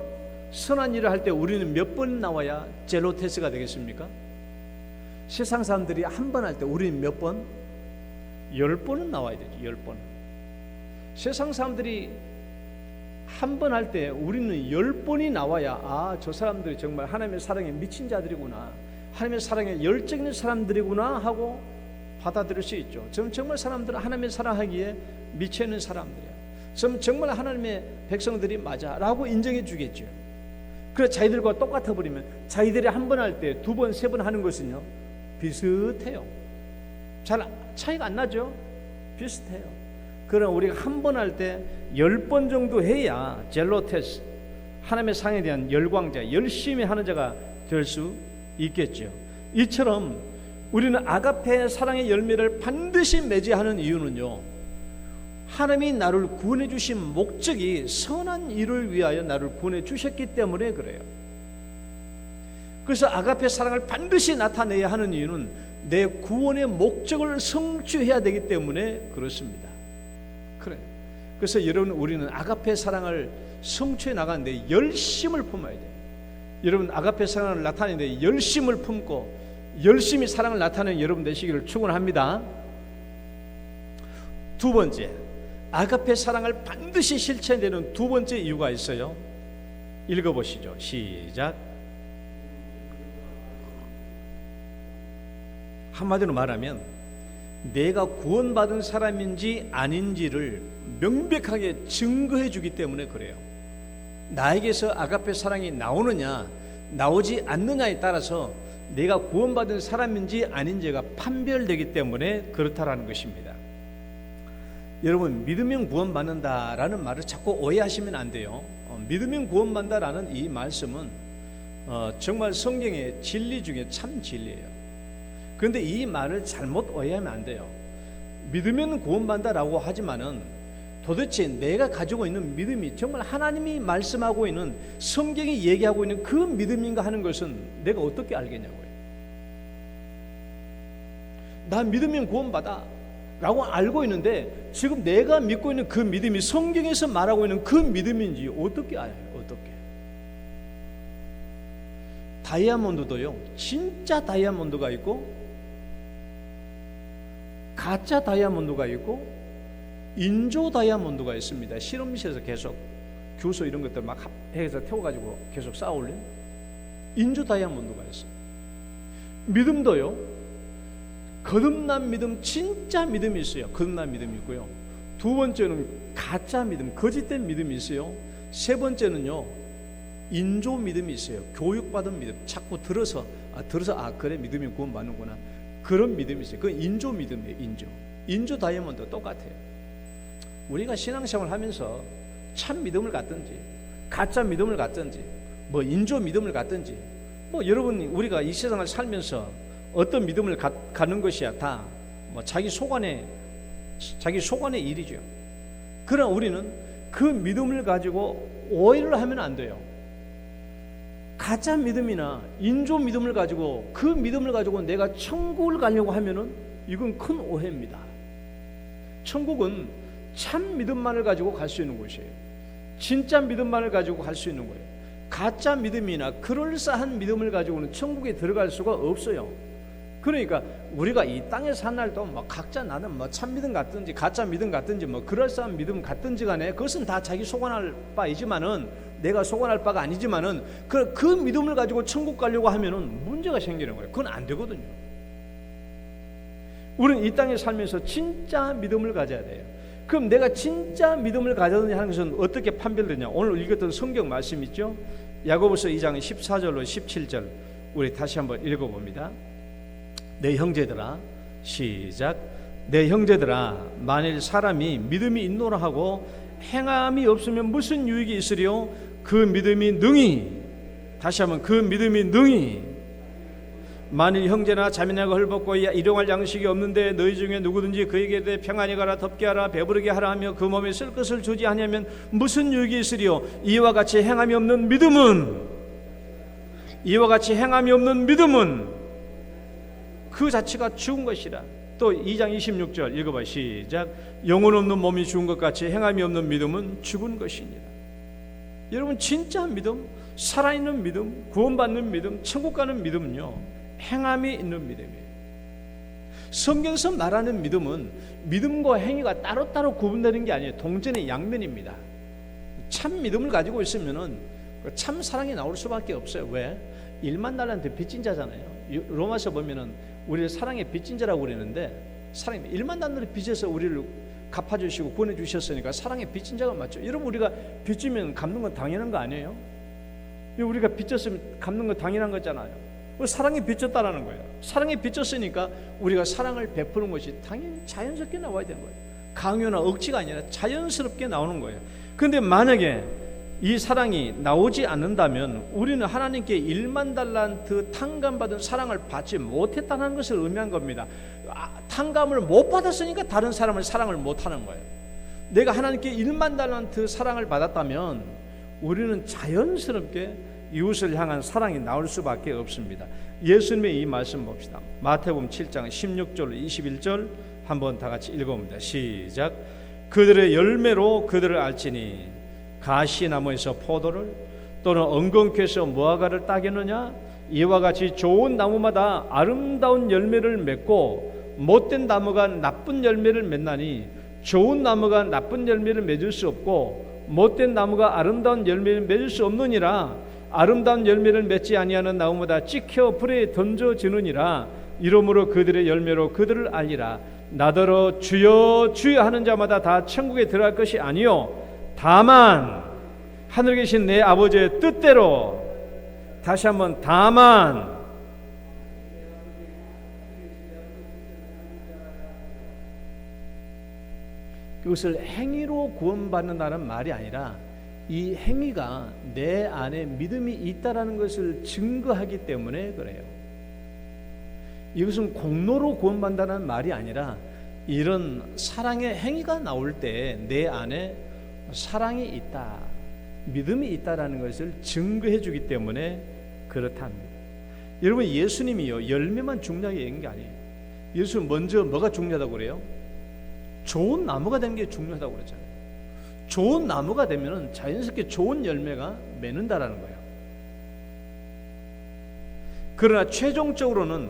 선한 일을 할 때 우리는 몇 번 나와야 젤로테스가 되겠습니까? 세상 사람들이 한 번 할 때 우리는 몇 번? 10번은 나와야 되죠. 10번. 세상 사람들이 한 번 할 때 우리는 10번이 나와야, 아, 저 사람들이 정말 하나님의 사랑에 미친 자들이구나, 하나님의 사랑에 열정 있는 사람들이구나 하고 받아들일 수 있죠. 저는 정말 사람들은 하나님의 사랑하기에 미쳐 있는 사람들이야, 저는 정말 하나님의 백성들이 맞아 라고 인정해 주겠죠. 그래서 자기들과 똑같아 버리면 자기들이 한 번 할 때 두 번, 세 번 하는 것은요 비슷해요. 잘 차이가 안 나죠. 비슷해요. 그러나 우리가 한 번 할 때 10번 정도 해야 젤로테스, 하나님의 상에 대한 열광자, 열심히 하는 자가 될 수 있겠죠. 이처럼 우리는 아가페 사랑의 열매를 반드시 맺어야 하는 이유는요, 하나님이 나를 구원해 주신 목적이 선한 일을 위하여 나를 구원해 주셨기 때문에 그래요. 그래서 아가페 사랑을 반드시 나타내야 하는 이유는 내 구원의 목적을 성취해야 되기 때문에 그렇습니다. 그래요. 그래서 여러분, 우리는 아가페 사랑을 성취해 나가는데 열심을 품어야 돼요. 여러분, 아가페 사랑을 나타내는데 열심을 품고 열심히 사랑을 나타내는 여러분 되시기를 축원합니다. 두 번째, 아가페 사랑을 반드시 실천되는 두 번째 이유가 있어요. 읽어보시죠. 시작. 한마디로 말하면 내가 구원받은 사람인지 아닌지를 명백하게 증거해 주기 때문에 그래요. 나에게서 아가페 사랑이 나오느냐 나오지 않느냐에 따라서 내가 구원받은 사람인지 아닌지가 판별되기 때문에 그렇다라는 것입니다. 여러분, 믿으면 구원받는다라는 말을 자꾸 오해하시면 안 돼요. 믿으면 구원받는다라는 이 말씀은 정말 성경의 진리 중에 참 진리예요. 그런데 이 말을 잘못 오해하면 안 돼요. 믿으면 구원받는다라고 하지만은 도대체 내가 가지고 있는 믿음이 정말 하나님이 말씀하고 있는, 성경이 얘기하고 있는 그 믿음인가 하는 것은 내가 어떻게 알겠냐고요. 나 믿으면 구원받아 라고 알고 있는데 지금 내가 믿고 있는 그 믿음이 성경에서 말하고 있는 그 믿음인지 어떻게 알아요? 어떻게? 다이아몬드도요, 진짜 다이아몬드가 있고 가짜 다이아몬드가 있고 인조 다이아몬드가 있습니다. 실험실에서 계속 교수 이런 것들 막 해서 태워가지고 계속 쌓아올린 인조 다이아몬드가 있어요. 믿음도요, 거듭난 믿음, 진짜 믿음이 있어요. 거듭난 믿음이 있고요, 두 번째는 가짜 믿음, 거짓된 믿음이 있어요. 세 번째는요, 인조 믿음이 있어요. 교육받은 믿음. 자꾸 들어서 그래 믿음이 구원받는구나. 그런 믿음이 있어요. 그건 인조 믿음이에요. 인조 다이아몬드 똑같아요. 우리가 신앙생활을 하면서 참 믿음을 갖든지 가짜 믿음을 갖든지 뭐 인조 믿음을 갖든지 뭐 여러분 우리가 이 세상을 살면서 어떤 믿음을 갖는 것이야 다 뭐 자기 속안의 일이죠. 그러나 우리는 그 믿음을 가지고 오해를 하면 안 돼요. 가짜 믿음이나 인조 믿음을 가지고 그 믿음을 가지고 내가 천국을 가려고 하면은 이건 큰 오해입니다. 천국은 참 믿음만을 가지고 갈 수 있는 곳이에요. 진짜 믿음만을 가지고 갈 수 있는 거예요. 가짜 믿음이나 그럴싸한 믿음을 가지고는 천국에 들어갈 수가 없어요. 그러니까 우리가 이 땅에 산 날도 뭐 각자 나는 뭐 참 믿음 같든지 가짜 믿음 같든지 뭐 그럴싸한 믿음 같든지 간에 그것은 다 자기 속안할 바이지만은 내가 속안할 바가 아니지만은 그 믿음을 가지고 천국 가려고 하면은 문제가 생기는 거예요. 그건 안 되거든요. 우리는 이 땅에 살면서 진짜 믿음을 가져야 돼요. 그럼 내가 진짜 믿음을 가졌느냐 하는 것은 어떻게 판별되냐? 오늘 읽었던 성경 말씀 있죠? 야고보서 2장 14절로 17절 우리 다시 한번 읽어봅니다. 내 형제들아, 시작. 내 형제들아, 만일 사람이 믿음이 있노라 하고 행함이 없으면 무슨 유익이 있으리요? 그 믿음이 능히, 다시 한번 그 믿음이 능히, 만일 형제나 자매나가 헐벗고 일용할 양식이 없는데 너희 중에 누구든지 그에게 대해 평안히 가라, 덥게 하라, 배부르게 하라 하며 그 몸에 쓸 것을 주지 아니하면 무슨 유익이 있으리요? 이와 같이 행함이 없는 믿음은 그 자체가 죽은 것이라. 또 2장 26절 읽어봐. 시작. 영혼 없는 몸이 죽은 것 같이 행함이 없는 믿음은 죽은 것이니라. 여러분 진짜 믿음, 살아있는 믿음, 구원받는 믿음, 천국 가는 믿음은요 행함이 있는 믿음이에요. 성경에서 말하는 믿음은 믿음과 행위가 따로따로 구분되는 게 아니에요. 동전의 양면입니다. 참 믿음을 가지고 있으면은 참 사랑이 나올 수밖에 없어요. 왜? 1만 달란트 빚진 자잖아요. 로마서 보면은 우리를 사랑의 빚진 자라고 그러는데 사랑이 1만 달란트 빚에서 우리를 갚아주시고 구원해 주셨으니까 사랑의 빚진 자가 맞죠. 여러분 우리가 빚지면 갚는 건 당연한 거 아니에요? 우리가 빚졌으면 갚는 건 당연한 거잖아요. 사랑이 빚졌다라는 거예요. 사랑이 빚졌으니까 우리가 사랑을 베푸는 것이 당연히 자연스럽게 나와야 되는 거예요. 강요나 억지가 아니라 자연스럽게 나오는 거예요. 그런데 만약에 이 사랑이 나오지 않는다면 우리는 하나님께 1만 달란트 탕감받은 사랑을 받지 못했다는 것을 의미한 겁니다. 탕감을 못 받았으니까 다른 사람을 사랑을 못하는 거예요. 내가 하나님께 1만 달란트 사랑을 받았다면 우리는 자연스럽게 이웃을 향한 사랑이 나올 수밖에 없습니다. 예수님의 이 말씀 봅시다. 마태복음 7장 16절 21절 한번 다 같이 읽어봅니다. 시작. 그들의 열매로 그들을 알지니 가시나무에서 포도를 또는 엉겅퀴에서 무화과를 따겠느냐? 이와 같이 좋은 나무마다 아름다운 열매를 맺고 못된 나무가 나쁜 열매를 맺나니 좋은 나무가 나쁜 열매를 맺을 수 없고 못된 나무가 아름다운 열매를 맺을 수 없느니라. 아름다운 열매를 맺지 아니하는 나무마다 찍혀 불에 던져지느니라. 이러므로 그들의 열매로 그들을 알리라. 나더러 주여 주여 하는 자마다 다 천국에 들어갈 것이 아니요 다만 하늘에 계신 내 아버지의 뜻대로. 다시 한번 다만 그것을 행위로 구원받는다는 말이 아니라 이 행위가 내 안에 믿음이 있다라는 것을 증거하기 때문에 그래요. 이것은 공로로 구원받는다는 말이 아니라 이런 사랑의 행위가 나올 때 내 안에 사랑이 있다, 믿음이 있다라는 것을 증거해 주기 때문에 그렇답니다. 여러분 예수님이요 열매만 중요하게 얘기한 게 아니에요. 예수는 먼저 뭐가 중요하다고 그래요? 좋은 나무가 되는 게 중요하다고 그랬잖아요. 좋은 나무가 되면 자연스럽게 좋은 열매가 맺는다라는 거예요. 그러나 최종적으로는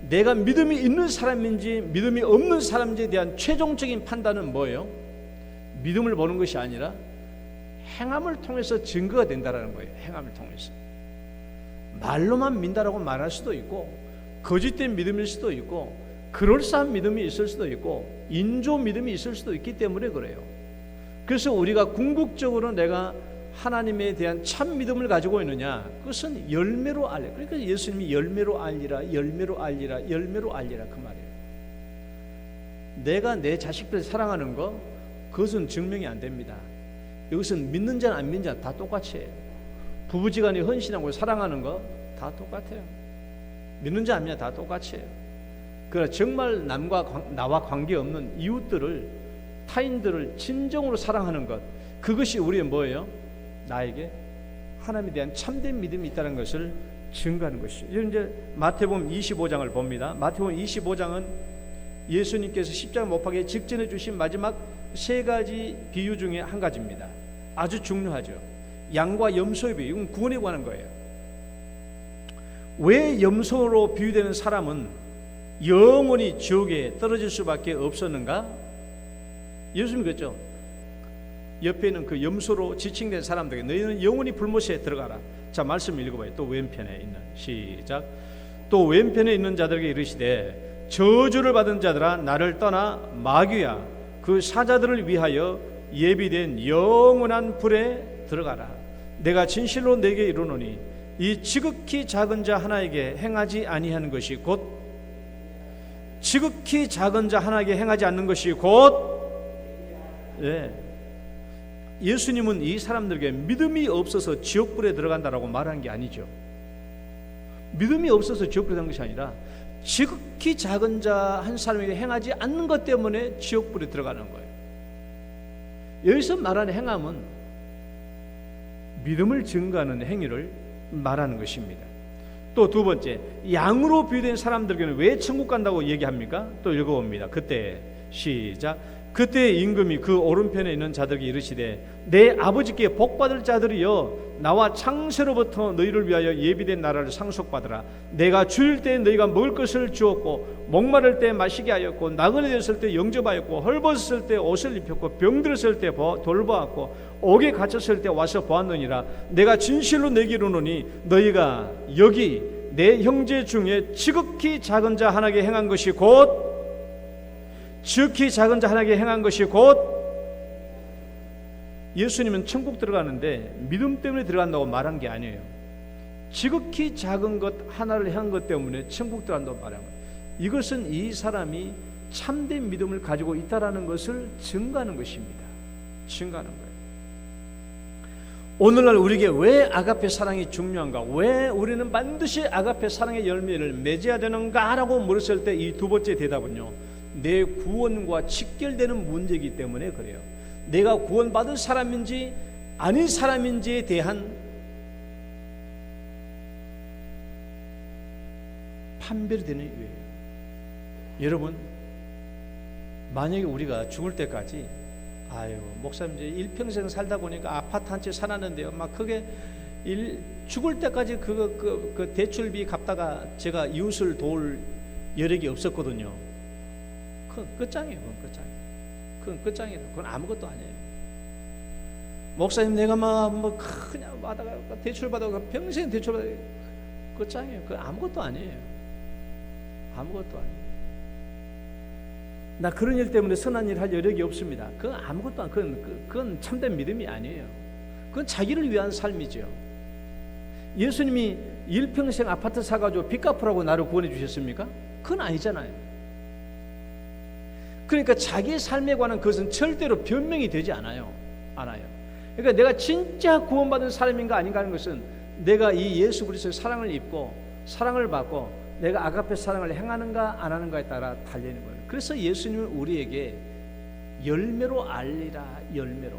내가 믿음이 있는 사람인지 믿음이 없는 사람인지에 대한 최종적인 판단은 뭐예요? 믿음을 보는 것이 아니라 행함을 통해서 증거가 된다라는 거예요. 행함을 통해서. 말로만 믿는다라고 말할 수도 있고 거짓된 믿음일 수도 있고 그럴싸한 믿음이 있을 수도 있고 인조 믿음이 있을 수도 있기 때문에 그래요. 그래서 우리가 궁극적으로 내가 하나님에 대한 참 믿음을 가지고 있느냐, 그것은 열매로 알려. 그러니까 예수님이 열매로 알리라, 열매로 알리라, 열매로 알리라 그 말이에요. 내가 내 자식들 사랑하는 거, 그것은 증명이 안 됩니다. 이것은 믿는 자는 안 믿는 자는 다 똑같이 해요. 부부지간에 헌신하고 사랑하는 거 다 똑같아요. 믿는 자 안 믿는 자 다 똑같이 해요. 그러나 정말 나와 관계없는 이웃들을, 타인들을 진정으로 사랑하는 것, 그것이 우리의 뭐예요? 나에게 하나님에 대한 참된 믿음이 있다는 것을 증거하는 것이죠. 이제 마태복음 25장을 봅니다. 마태복음 25장은 예수님께서 십자가 못 박히기 직전에 주신 마지막 세 가지 비유 중에 한 가지입니다. 아주 중요하죠. 양과 염소의 비유, 이건 구원에 관한 거예요. 왜 염소로 비유되는 사람은 영원히 지옥에 떨어질 수밖에 없었는가? 예수님이 그랬죠. 옆에 있는 그 염소로 지칭된 사람들에게 너희는 영원히 불못에 들어가라. 자, 말씀 읽어봐요. 또 왼편에 있는, 시작. 또 왼편에 있는 자들에게 이르시되 저주를 받은 자들아 나를 떠나 마귀야 그 사자들을 위하여 예비된 영원한 불에 들어가라. 내가 진실로 내게 이르노니 이 지극히 작은 자 하나에게 행하지 아니하는 것이 곧, 지극히 작은 자 하나에게 행하지 않는 것이 곧, 예. 예수님은 이 사람들에게 믿음이 없어서 지옥불에 들어간다라고 말한 게 아니죠. 믿음이 없어서 지옥불에 들어간 것이 아니라 지극히 작은 자 한 사람에게 행하지 않는 것 때문에 지옥불에 들어가는 거예요. 여기서 말하는 행함은 믿음을 증거하는 행위를 말하는 것입니다. 또 두 번째, 양으로 비유된 사람들에게는 왜 천국 간다고 얘기합니까? 또 읽어봅니다. 그때, 시작. 그때 임금이 그 오른편에 있는 자들에게 이르시되 내 아버지께 복받을 자들이여 나와 창세로부터 너희를 위하여 예비된 나라를 상속받으라. 내가 주일 때 너희가 먹을 것을 주었고 목마를 때 마시게 하였고 나그네 됐을 때 영접하였고 헐벗었을 때 옷을 입혔고 병들었을 때 돌보았고 옥에 갇혔을 때 와서 보았느니라. 내가 진실로 내게 이르노니 너희가 여기 내 형제 중에 지극히 작은 자 하나에게 행한 것이 곧, 지극히 작은 자 하나에게 행한 것이 곧, 예수님은 천국 들어가는데 믿음 때문에 들어간다고 말한 게 아니에요. 지극히 작은 것 하나를 행한 것 때문에 천국 들어간다고 말한 거예요. 이것은 이 사람이 참된 믿음을 가지고 있다라는 것을 증거하는 것입니다. 증거하는 거예요. 오늘날 우리에게 왜 아가페 사랑이 중요한가? 왜 우리는 반드시 아가페 사랑의 열매를 맺어야 되는가라고 물었을 때 이 두 번째 대답은요, 내 구원과 직결되는 문제이기 때문에 그래요. 내가 구원받은 사람인지 아닌 사람인지에 대한 판별이 되는 이유예요. 여러분, 만약에 우리가 죽을 때까지 아유 목사님 이제 일평생 살다 보니까 아파트 한 채 사놨는데요, 막 그게 죽을 때까지 그 대출비 갚다가 제가 이웃을 도울 여력이 없었거든요. 그건 끝장이에요. 그건 끝장이에요. 그건 아무것도 아니에요. 목사님 내가 뭐 그냥 받아가 대출 받아가 평생 대출 받아, 끝장이에요. 그건 아무것도 아니에요. 아무것도 아니에요. 나 그런 일 때문에 선한 일 할 여력이 없습니다. 그건 아무것도 안, 그건 참된 믿음이 아니에요. 그건 자기를 위한 삶이죠. 예수님이 일평생 아파트 사가지고 빚 갚으라고 나를 구원해 주셨습니까? 그건 아니잖아요. 그러니까 자기의 삶에 관한 것은 절대로 변명이 되지 않아요. 그러니까 내가 진짜 구원받은 사람인가 아닌가 하는 것은 내가 이 예수 그리스도의 사랑을 입고 사랑을 받고 내가 아가페 사랑을 행하는가 안 하는가에 따라 달리는 거예요. 그래서 예수님은 우리에게 열매로 알리라, 열매로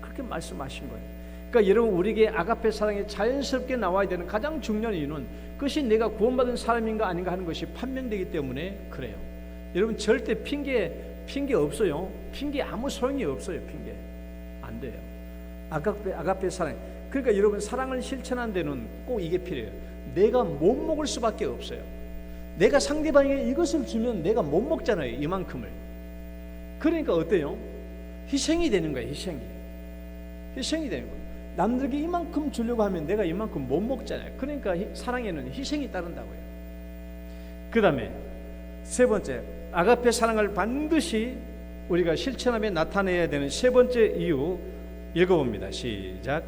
그렇게 말씀하신 거예요. 그러니까 여러분, 우리에게 아가페 사랑이 자연스럽게 나와야 되는 가장 중요한 이유는 그것이 내가 구원받은 사람인가 아닌가 하는 것이 판명되기 때문에 그래요. 여러분, 절대 핑계 없어요. 핑계 아무 소용이 없어요. 핑계 안 돼요. 아가페 사랑. 그러니까 여러분, 사랑을 실천하는 데는 꼭 이게 필요해요. 내가 못 먹을 수밖에 없어요. 내가 상대방에게 이것을 주면 내가 못 먹잖아요. 이만큼을. 그러니까 어때요? 희생이 되는 거예요. 희생이 되는 거예요. 남들에게 이만큼 주려고 하면 내가 이만큼 못 먹잖아요. 그러니까 사랑에는 희생이 따른다고요. 그 다음에 세 번째, 아가페 사랑을 반드시 우리가 실천하며 나타내야 되는 세 번째 이유 읽어봅니다. 시작.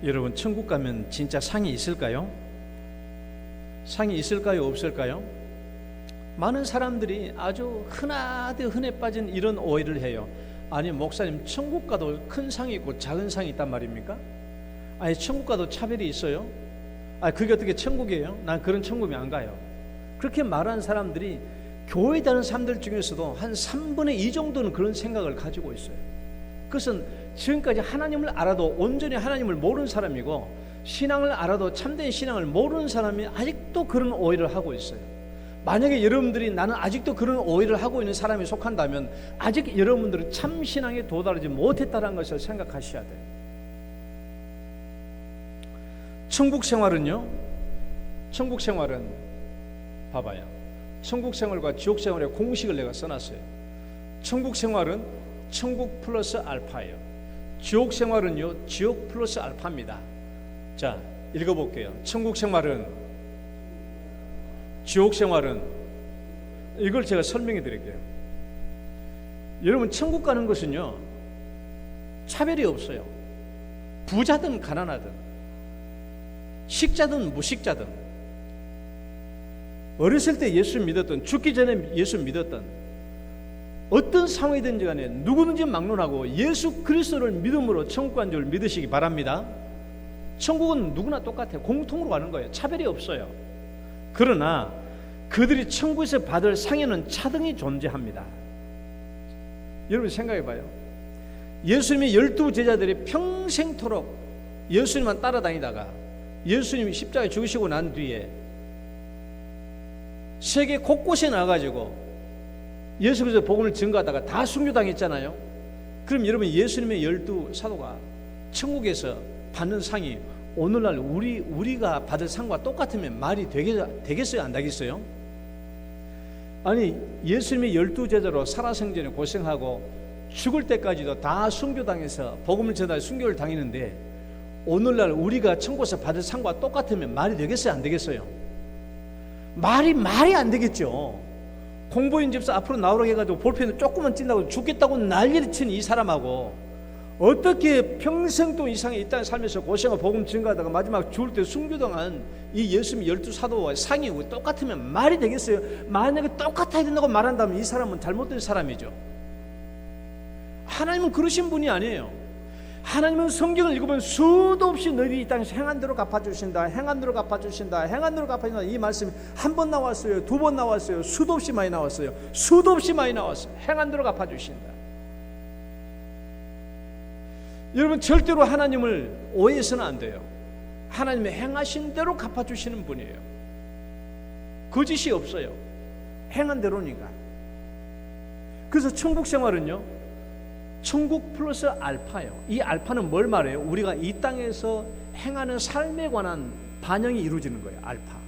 여러분, 천국 가면 진짜 상이 있을까요? 상이 있을까요? 없을까요? 많은 사람들이 아주 흔하되 흔해 빠진 이런 오해를 해요. 아니, 목사님, 천국 가도 큰 상이 있고 작은 상이 있단 말입니까? 아니, 천국 가도 차별이 있어요? 아니, 그게 어떻게 천국이에요? 난 그런 천국에 안 가요. 그렇게 말하는 사람들이 교회에 다니는 사람들 중에서도 한 3분의 2 정도는 그런 생각을 가지고 있어요. 그것은 지금까지 하나님을 알아도 온전히 하나님을 모르는 사람이고, 신앙을 알아도 참된 신앙을 모르는 사람이 아직도 그런 오해를 하고 있어요. 만약에 여러분들이 나는 아직도 그런 오해를 하고 있는 사람에 속한다면 아직 여러분들은 참 신앙에 도달하지 못했다는 것을 생각하셔야 돼요. 천국 생활은요, 천국 생활은 봐봐요. 천국 생활과 지옥 생활의 공식을 내가 써놨어요. 천국 생활은 천국 플러스 알파예요. 지옥 생활은요, 지옥 플러스 알파입니다. 자, 읽어볼게요. 천국 생활은, 지옥 생활은, 이걸 제가 설명해 드릴게요. 여러분, 천국 가는 것은요, 차별이 없어요. 부자든 가난하든, 식자든 무식자든, 어렸을 때 예수 믿었던, 죽기 전에 예수 믿었던, 어떤 상황이든지 간에 누구든지 막론하고 예수 그리스도를 믿음으로 천국 간 줄 믿으시기 바랍니다. 천국은 누구나 똑같아요. 공통으로 가는 거예요. 차별이 없어요. 그러나 그들이 천국에서 받을 상에는 차등이 존재합니다. 여러분 생각해 봐요. 예수님의 12제자들이 평생토록 예수님만 따라다니다가 예수님이 십자가에 죽으시고 난 뒤에 세계 곳곳에 나가가지고 예수께서 복음을 증거하다가 다 순교당했잖아요. 그럼 여러분, 예수님의 12사도가 천국에서 받는 상이 오늘날 우리가 받을 상과 똑같으면 말이 되겠어요? 안 되겠어요? 아니, 예수님의 12제자로 살아생전에 고생하고 죽을 때까지도 다 순교당해서 복음을 전하여 순교를 당했는데 오늘날 우리가 천국에서 받을 상과 똑같으면 말이 되겠어요? 안 되겠어요? 말이 안 되겠죠. 공보인 집사 앞으로 나오라고 해가지고 볼펜을 조금만 찐다고 죽겠다고 난리를 친 이 사람하고 어떻게 평생 또 이상에 이 땅에 살면서 고생하고 복음 증거하다가 마지막 죽을 때 순교당한 이 예수님 12사도와 상이 똑같으면 말이 되겠어요? 만약에 똑같아야 된다고 말한다면 이 사람은 잘못된 사람이죠. 하나님은 그러신 분이 아니에요. 하나님은 성경을 읽으면 수도 없이 너희들이 이 땅에서 행한 대로 갚아주신다, 행한 대로 갚아주신다, 행한 대로 갚아주신다. 이 말씀이 한 번 나왔어요, 두 번 나왔어요, 수도 없이 많이 나왔어요. 수도 없이 많이 나왔어요. 행한 대로 갚아주신다. 여러분, 절대로 하나님을 오해해서는 안 돼요. 하나님의 행하신 대로 갚아주시는 분이에요. 거짓이 없어요. 행한 대로니까. 그래서 천국 생활은요, 천국 플러스 알파예요. 이 알파는 뭘 말해요? 우리가 이 땅에서 행하는 삶에 관한 반영이 이루어지는 거예요. 알파.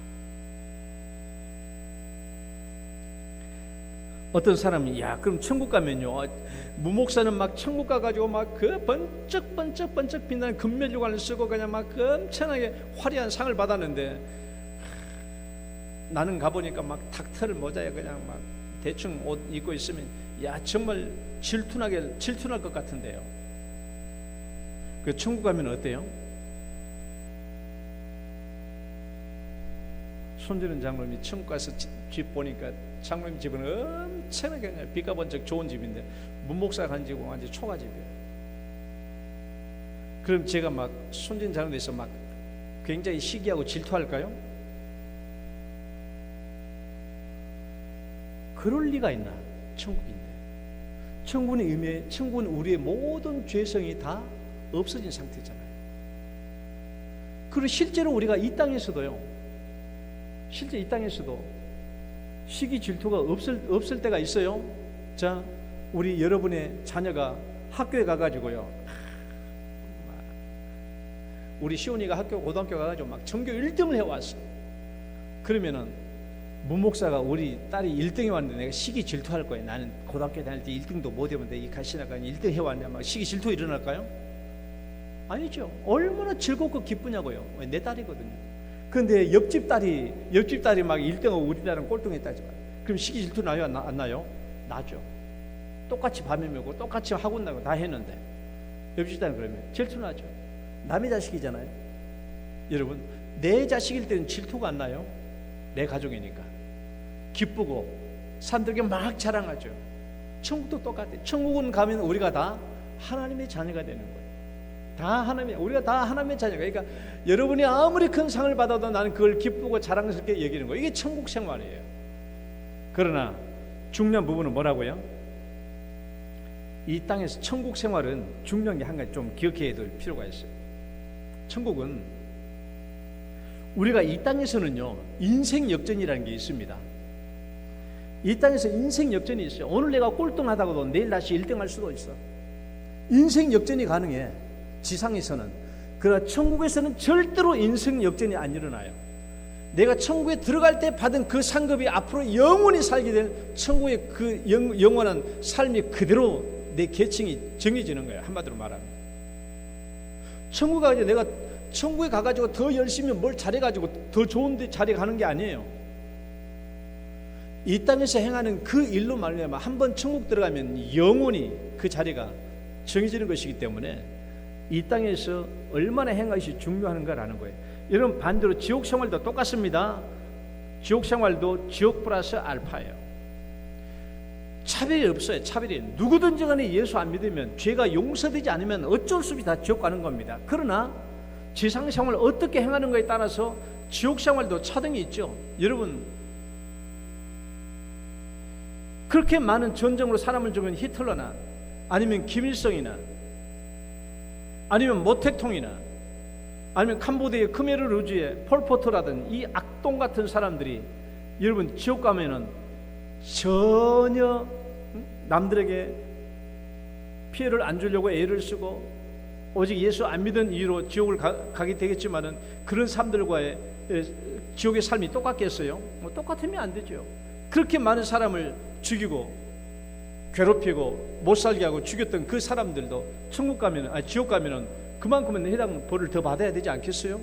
어떤 사람이 그럼 천국 가면요, 무목사는 막 천국 가가지고 막 그 번쩍 빛나는 금면류관을 쓰고 그냥 막 엄청나게 화려한 상을 받았는데 나는 가보니까 막 닥터를 모자에 그냥 막 대충 옷 입고 있으면 정말 질투날 것 같은데요. 그 천국 가면 어때요? 손지는 장로님이 천국 가서 집 보니까 장로님 집은 엄청나게 그냥 빛가 번쩍 좋은 집인데 문목사 간 집은 완전 초가집이에요. 그럼 제가 막 손진 장로님에서 막 굉장히 시기하고 질투할까요? 그럴 리가 있나? 천국인데. 천국의 의미에 천국은 우리의 모든 죄성이 다 없어진 상태잖아요. 그리고 실제로 우리가 이 땅에서도요, 실제 이 땅에서도 시기 질투가 없을 때가 있어요. 자, 우리 여러분의 자녀가 학교에 가가지고요, 우리 시온이가 고등학교 가가지고 막 전교 1등을 해왔어. 그러면은 문목사가 우리 딸이 1등해 왔는데 내가 시기 질투할 거예요. 나는 고등학교 다닐 때 1등도 못 해봤는데 이 가시나가 1등 해왔는데 막 시기 질투 일어날까요? 아니죠. 얼마나 즐겁고 기쁘냐고요. 내 딸이거든요. 근데 옆집 딸이 막 1등하고 우리 딸은 꼴등했다지만, 그럼 시기 질투 나요? 안 나요? 나죠. 똑같이 밤에 메고 똑같이 학원 나고 다 했는데 옆집 딸은 그러면 질투 나죠. 남의 자식이잖아요. 여러분, 내 자식일 때는 질투가 안 나요? 내 가족이니까 기쁘고 사람들에게 막 자랑하죠. 천국도 똑같아요. 천국은 가면 우리가 다 하나님의 자녀가 되는 거예요. 우리가 다 하나님의 자녀가. 그러니까 여러분이 아무리 큰 상을 받아도 나는 그걸 기쁘고 자랑스럽게 여기는 거예요. 이게 천국 생활이에요. 그러나 중요한 부분은 뭐라고요? 이 땅에서 천국 생활은 중요한 게 한 가지 좀 기억해야 될 필요가 있어요. 천국은 우리가 이 땅에서는요, 인생 역전이라는 게 있습니다. 이 땅에서 인생 역전이 있어요. 오늘 내가 꼴등하다가도 내일 다시 1등할 수도 있어. 인생 역전이 가능해, 지상에서는. 그러나 천국에서는 절대로 인생 역전이 안 일어나요. 내가 천국에 들어갈 때 받은 그 상급이 앞으로 영원히 살게 될 천국의 그 영원한 삶이 그대로 내 계층이 정해지는 거예요. 한마디로 말하면. 천국 가가지고 내가 천국에 가가지고 더 열심히 뭘 잘해가지고 더 좋은 데 자리에 가는 게 아니에요. 이 땅에서 행하는 그 일로 말미암아 한번 천국 들어가면 영원히 그 자리가 정해지는 것이기 때문에 이 땅에서 얼마나 행하는 것이 중요한가라는 거예요. 여러분, 반대로 지옥 생활도 똑같습니다. 지옥 생활도 지옥 플러스 알파예요. 차별이 없어요. 차별이. 누구든지 간에 예수 안 믿으면, 죄가 용서되지 않으면 어쩔 수 없이 다 지옥 가는 겁니다. 그러나 지상 생활을 어떻게 행하는가에 따라서 지옥 생활도 차등이 있죠. 여러분, 그렇게 많은 전쟁으로 사람을 죽인 히틀러나 아니면 김일성이나 아니면 모택통이나 아니면 캄보디아의 크메르 루즈의 폴포트라든 이 악동 같은 사람들이 여러분 지옥 가면은 전혀 남들에게 피해를 안 주려고 애를 쓰고 오직 예수 안 믿은 이유로 지옥을 가게 되겠지만은 그런 사람들과의 지옥의 삶이 똑같겠어요? 똑같으면 안 되죠. 그렇게 많은 사람을 죽이고 괴롭히고 못 살게 하고 죽였던 그 사람들도 천국 가면은, 지옥 가면은 그만큼은 해당 벌을 더 받아야 되지 않겠어요?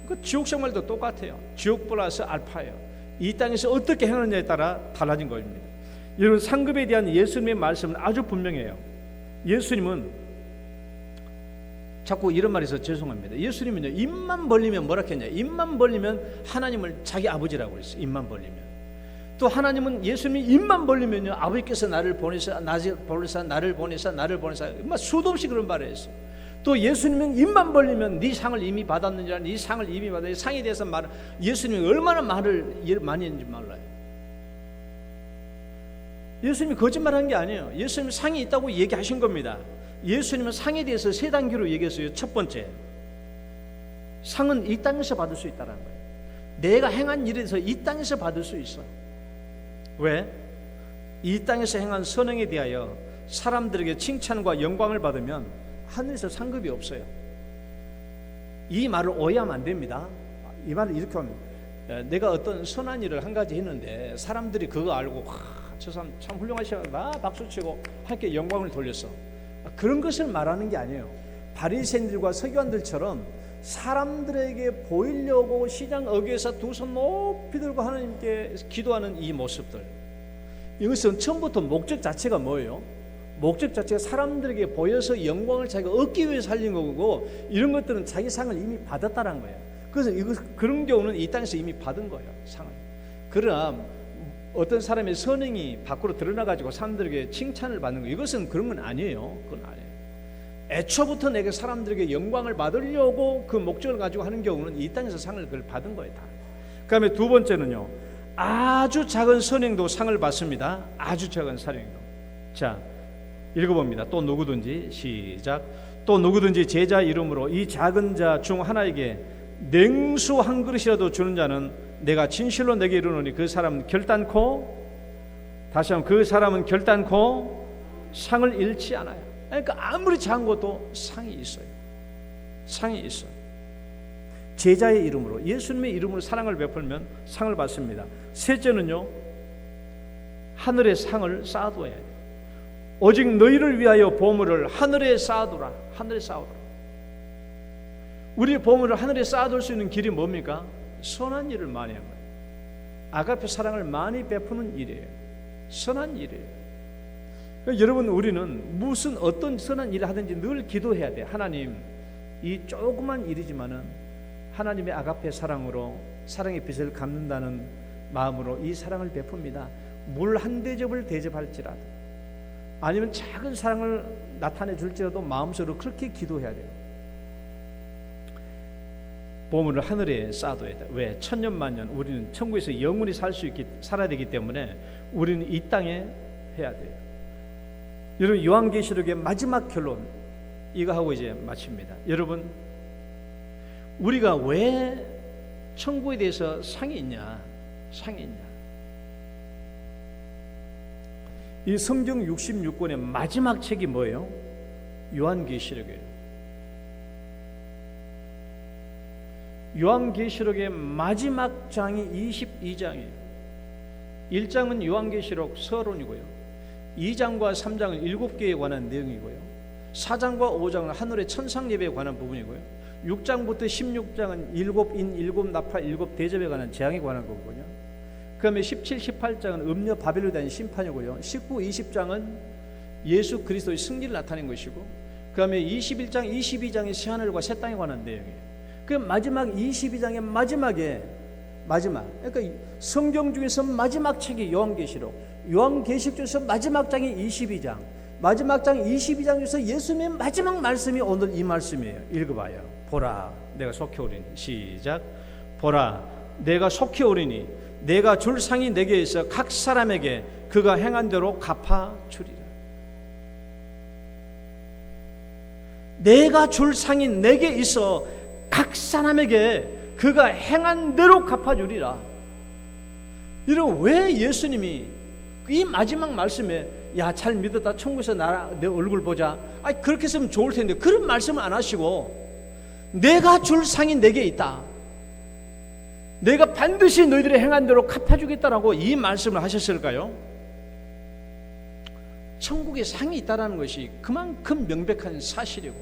그 지옥 생활도 똑같아요. 지옥 플러스 알파예요. 이 땅에서 어떻게 행하느냐에 따라 달라진 겁니다. 여러분, 상급에 대한 예수님의 말씀은 아주 분명해요. 예수님은 자꾸 이런 말해서 죄송합니다. 예수님은요, 입만 벌리면 뭐라 했냐? 입만 벌리면 하나님을 자기 아버지라고 그랬어요. 입만 벌리면. 또 하나님은 예수님이 입만 벌리면요, 아버지께서 나를 보내사 수도 없이 그런 말을 했어요. 또 예수님은 입만 벌리면 네 상을 이미 받았느니라, 네 상을 이미 받았느니라. 상에 대해서 말을, 예수님이 얼마나 말을 많이 했는지 몰라요. 예수님이 거짓말한 게 아니에요. 예수님이 상이 있다고 얘기하신 겁니다. 예수님은 상에 대해서 세 단계로 얘기했어요. 첫 번째, 상은 이 땅에서 받을 수 있다는 거예요. 내가 행한 일에 대해서 이 땅에서 받을 수 있어. 왜? 이 땅에서 행한 선행에 대하여 사람들에게 칭찬과 영광을 받으면 하늘에서 상급이 없어요. 이 말을 오해하면 안 됩니다. 이 말을 이렇게 하면, 내가 어떤 선한 일을 한 가지 했는데 사람들이 그거 알고 저 사람 참 훌륭하시다, 나 박수치고 함께 영광을 돌렸어. 그런 것을 말하는 게 아니에요. 바리새인들과 서기관들처럼 사람들에게 보이려고 시장 어귀에서 두 손 높이 들고 하나님께 기도하는 이 모습들, 이것은 처음부터 목적 자체가 뭐예요? 목적 자체가 사람들에게 보여서 영광을 자기가 얻기 위해서 살린 거고, 이런 것들은 자기 상을 이미 받았다는 거예요. 그래서 그런 경우는 이 땅에서 이미 받은 거예요, 상을. 그러나 어떤 사람의 선행이 밖으로 드러나가지고 사람들에게 칭찬을 받는 거, 이것은 그런 건 아니에요. 그건 아니에요. 애초부터 내게 사람들에게 영광을 받으려고 그 목적을 가지고 하는 경우는 이 땅에서 상을 그걸 받은 거예요, 다. 그 다음에 두 번째는요, 아주 작은 선행도 상을 받습니다. 아주 작은 선행도. 자, 읽어봅니다. 또 누구든지, 시작. 또 누구든지 제자 이름으로 이 작은 자 중 하나에게 냉수 한 그릇이라도 주는 자는 내가 진실로 내게 이르노니 그 사람은 결단코, 다시 한번, 그 사람은 결단코 상을 잃지 않아요. 그러니까 아무리 작은 것도 상이 있어요. 상이 있어요. 제자의 이름으로, 예수님의 이름으로 사랑을 베풀면 상을 받습니다. 셋째는요, 하늘의 상을 쌓아둬야 돼요. 오직 너희를 위하여 보물을 하늘에 쌓아두라. 하늘에 쌓아두라. 우리의 보물을 하늘에 쌓아둘 수 있는 길이 뭡니까? 선한 일을 많이 하는 거예요. 아가페 사랑을 많이 베푸는 일이에요. 선한 일이에요. 그러니까 여러분, 우리는 무슨 어떤 선한 일을 하든지 늘 기도해야 돼요. 하나님, 이 조그만 일이지만은 하나님의 아가페 사랑으로 사랑의 빛을 갚는다는 마음으로 이 사랑을 베풉니다. 물 한 대접을 대접할지라도, 아니면 작은 사랑을 나타내 줄지라도 마음속으로 그렇게 기도해야 돼요. 보물을 하늘에 쌓아둬야 돼. 왜? 천년만년 우리는 천국에서 영원히 살아야 되기 때문에 우리는 이 땅에 해야 돼요. 여러분, 요한계시록의 마지막 결론 이거 하고 이제 마칩니다. 여러분, 우리가 왜 천국에 대해서 상이 있냐? 이 성경 66권의 마지막 책이 뭐예요? 요한계시록이에요. 요한계시록의 마지막 장이 22장이에요. 1장은 요한계시록 서론이고요, 2장과 3장은 7개에 관한 내용이고요, 4장과 5장은 하늘의 천상 예배에 관한 부분이고요, 6장부터 16장은 7인, 7나팔, 7대접에 관한 재앙에 관한 거거든요. 그 다음에 17, 18장은 음녀 바벨론에 대한 심판이고요, 19, 20장은 예수 그리스도의 승리를 나타낸 것이고, 그 다음에 21장, 22장이 새하늘과 새 땅에 관한 내용이에요. 그 마지막 22장의 그러니까 성경 중에서 마지막 책이 요한계시록, 요한계시록 중에서 마지막 장이 22장, 마지막 장 22장 중에서 예수님의 마지막 말씀이 오늘 이 말씀이에요. 읽어봐요. 보라, 내가 속히 오리니. 시작. 보라, 내가 속히 오리니 내가 줄 상이 내게 있어 각 사람에게 그가 행한 대로 갚아주리라. 내가 줄 상이 내게 있어 각 사람에게 그가 행한 대로 갚아주리라. 이런, 왜 예수님이 이 마지막 말씀에 야, 잘 믿었다, 천국에서 내 얼굴 보자, 그렇게 했으면 좋을 텐데 그런 말씀을 안 하시고 내가 줄 상이 내게 있다, 내가 반드시 너희들의 행한 대로 갚아주겠다라고 이 말씀을 하셨을까요? 천국에 상이 있다는 것이 그만큼 명백한 사실이고,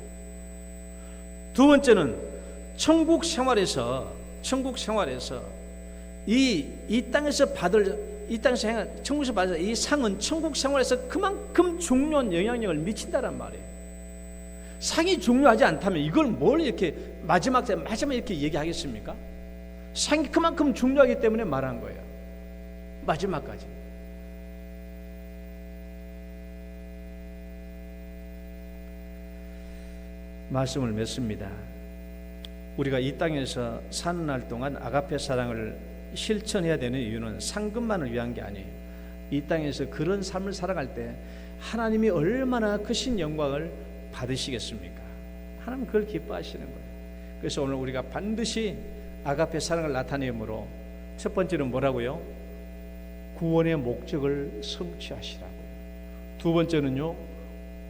두 번째는 천국 생활에서 이 땅에서 행한 천국에서 받을 이 상은 천국 생활에서 그만큼 중요한 영향력을 미친다란 말이에요. 상이 중요하지 않다면 이걸 뭘 이렇게 마지막에 이렇게 얘기하겠습니까? 상이 그만큼 중요하기 때문에 말한 거예요. 마지막까지. 말씀을 맺습니다. 우리가 이 땅에서 사는 날 동안 아가페 사랑을 실천해야 되는 이유는 상급만을 위한 게 아니에요. 이 땅에서 그런 삶을 살아갈 때 하나님이 얼마나 크신 영광을 받으시겠습니까? 하나님 그걸 기뻐하시는 거예요. 그래서 오늘 우리가 반드시 아가페 사랑을 나타내므로 첫 번째는 뭐라고요? 구원의 목적을 성취하시라고요. 두 번째는요,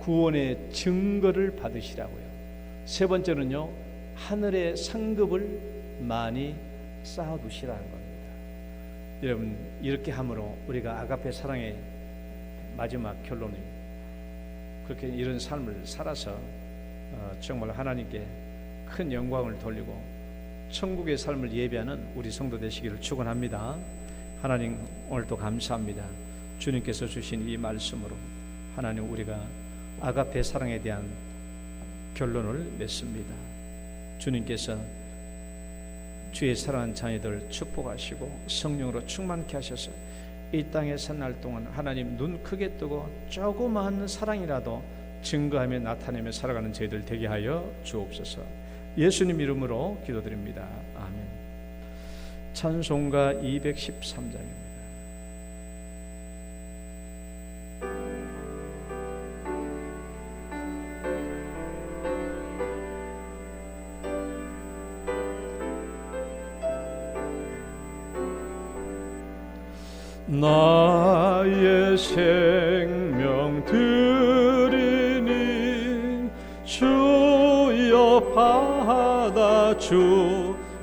구원의 증거를 받으시라고요. 세 번째는요, 하늘의 상급을 많이 쌓아두시라는 겁니다. 여러분, 이렇게 함으로 우리가 아가페 사랑의 마지막 결론이 그렇게 이런 삶을 살아서 정말 하나님께 큰 영광을 돌리고 천국의 삶을 예비하는 우리 성도 되시기를 축원합니다. 하나님, 오늘도 감사합니다. 주님께서 주신 이 말씀으로 하나님, 우리가 아가페 사랑에 대한 결론을 맺습니다. 주님께서 주의 사랑하는 자녀들 축복하시고 성령으로 충만케 하셔서 이 땅에 산 날 동안 하나님 눈 크게 뜨고 조그마한 사랑이라도 증거하며 나타내며 살아가는 저희들 되게 하여 주옵소서. 예수님 이름으로 기도드립니다. 아멘. 찬송가 213장입니다. 나의 생명 드리니 주여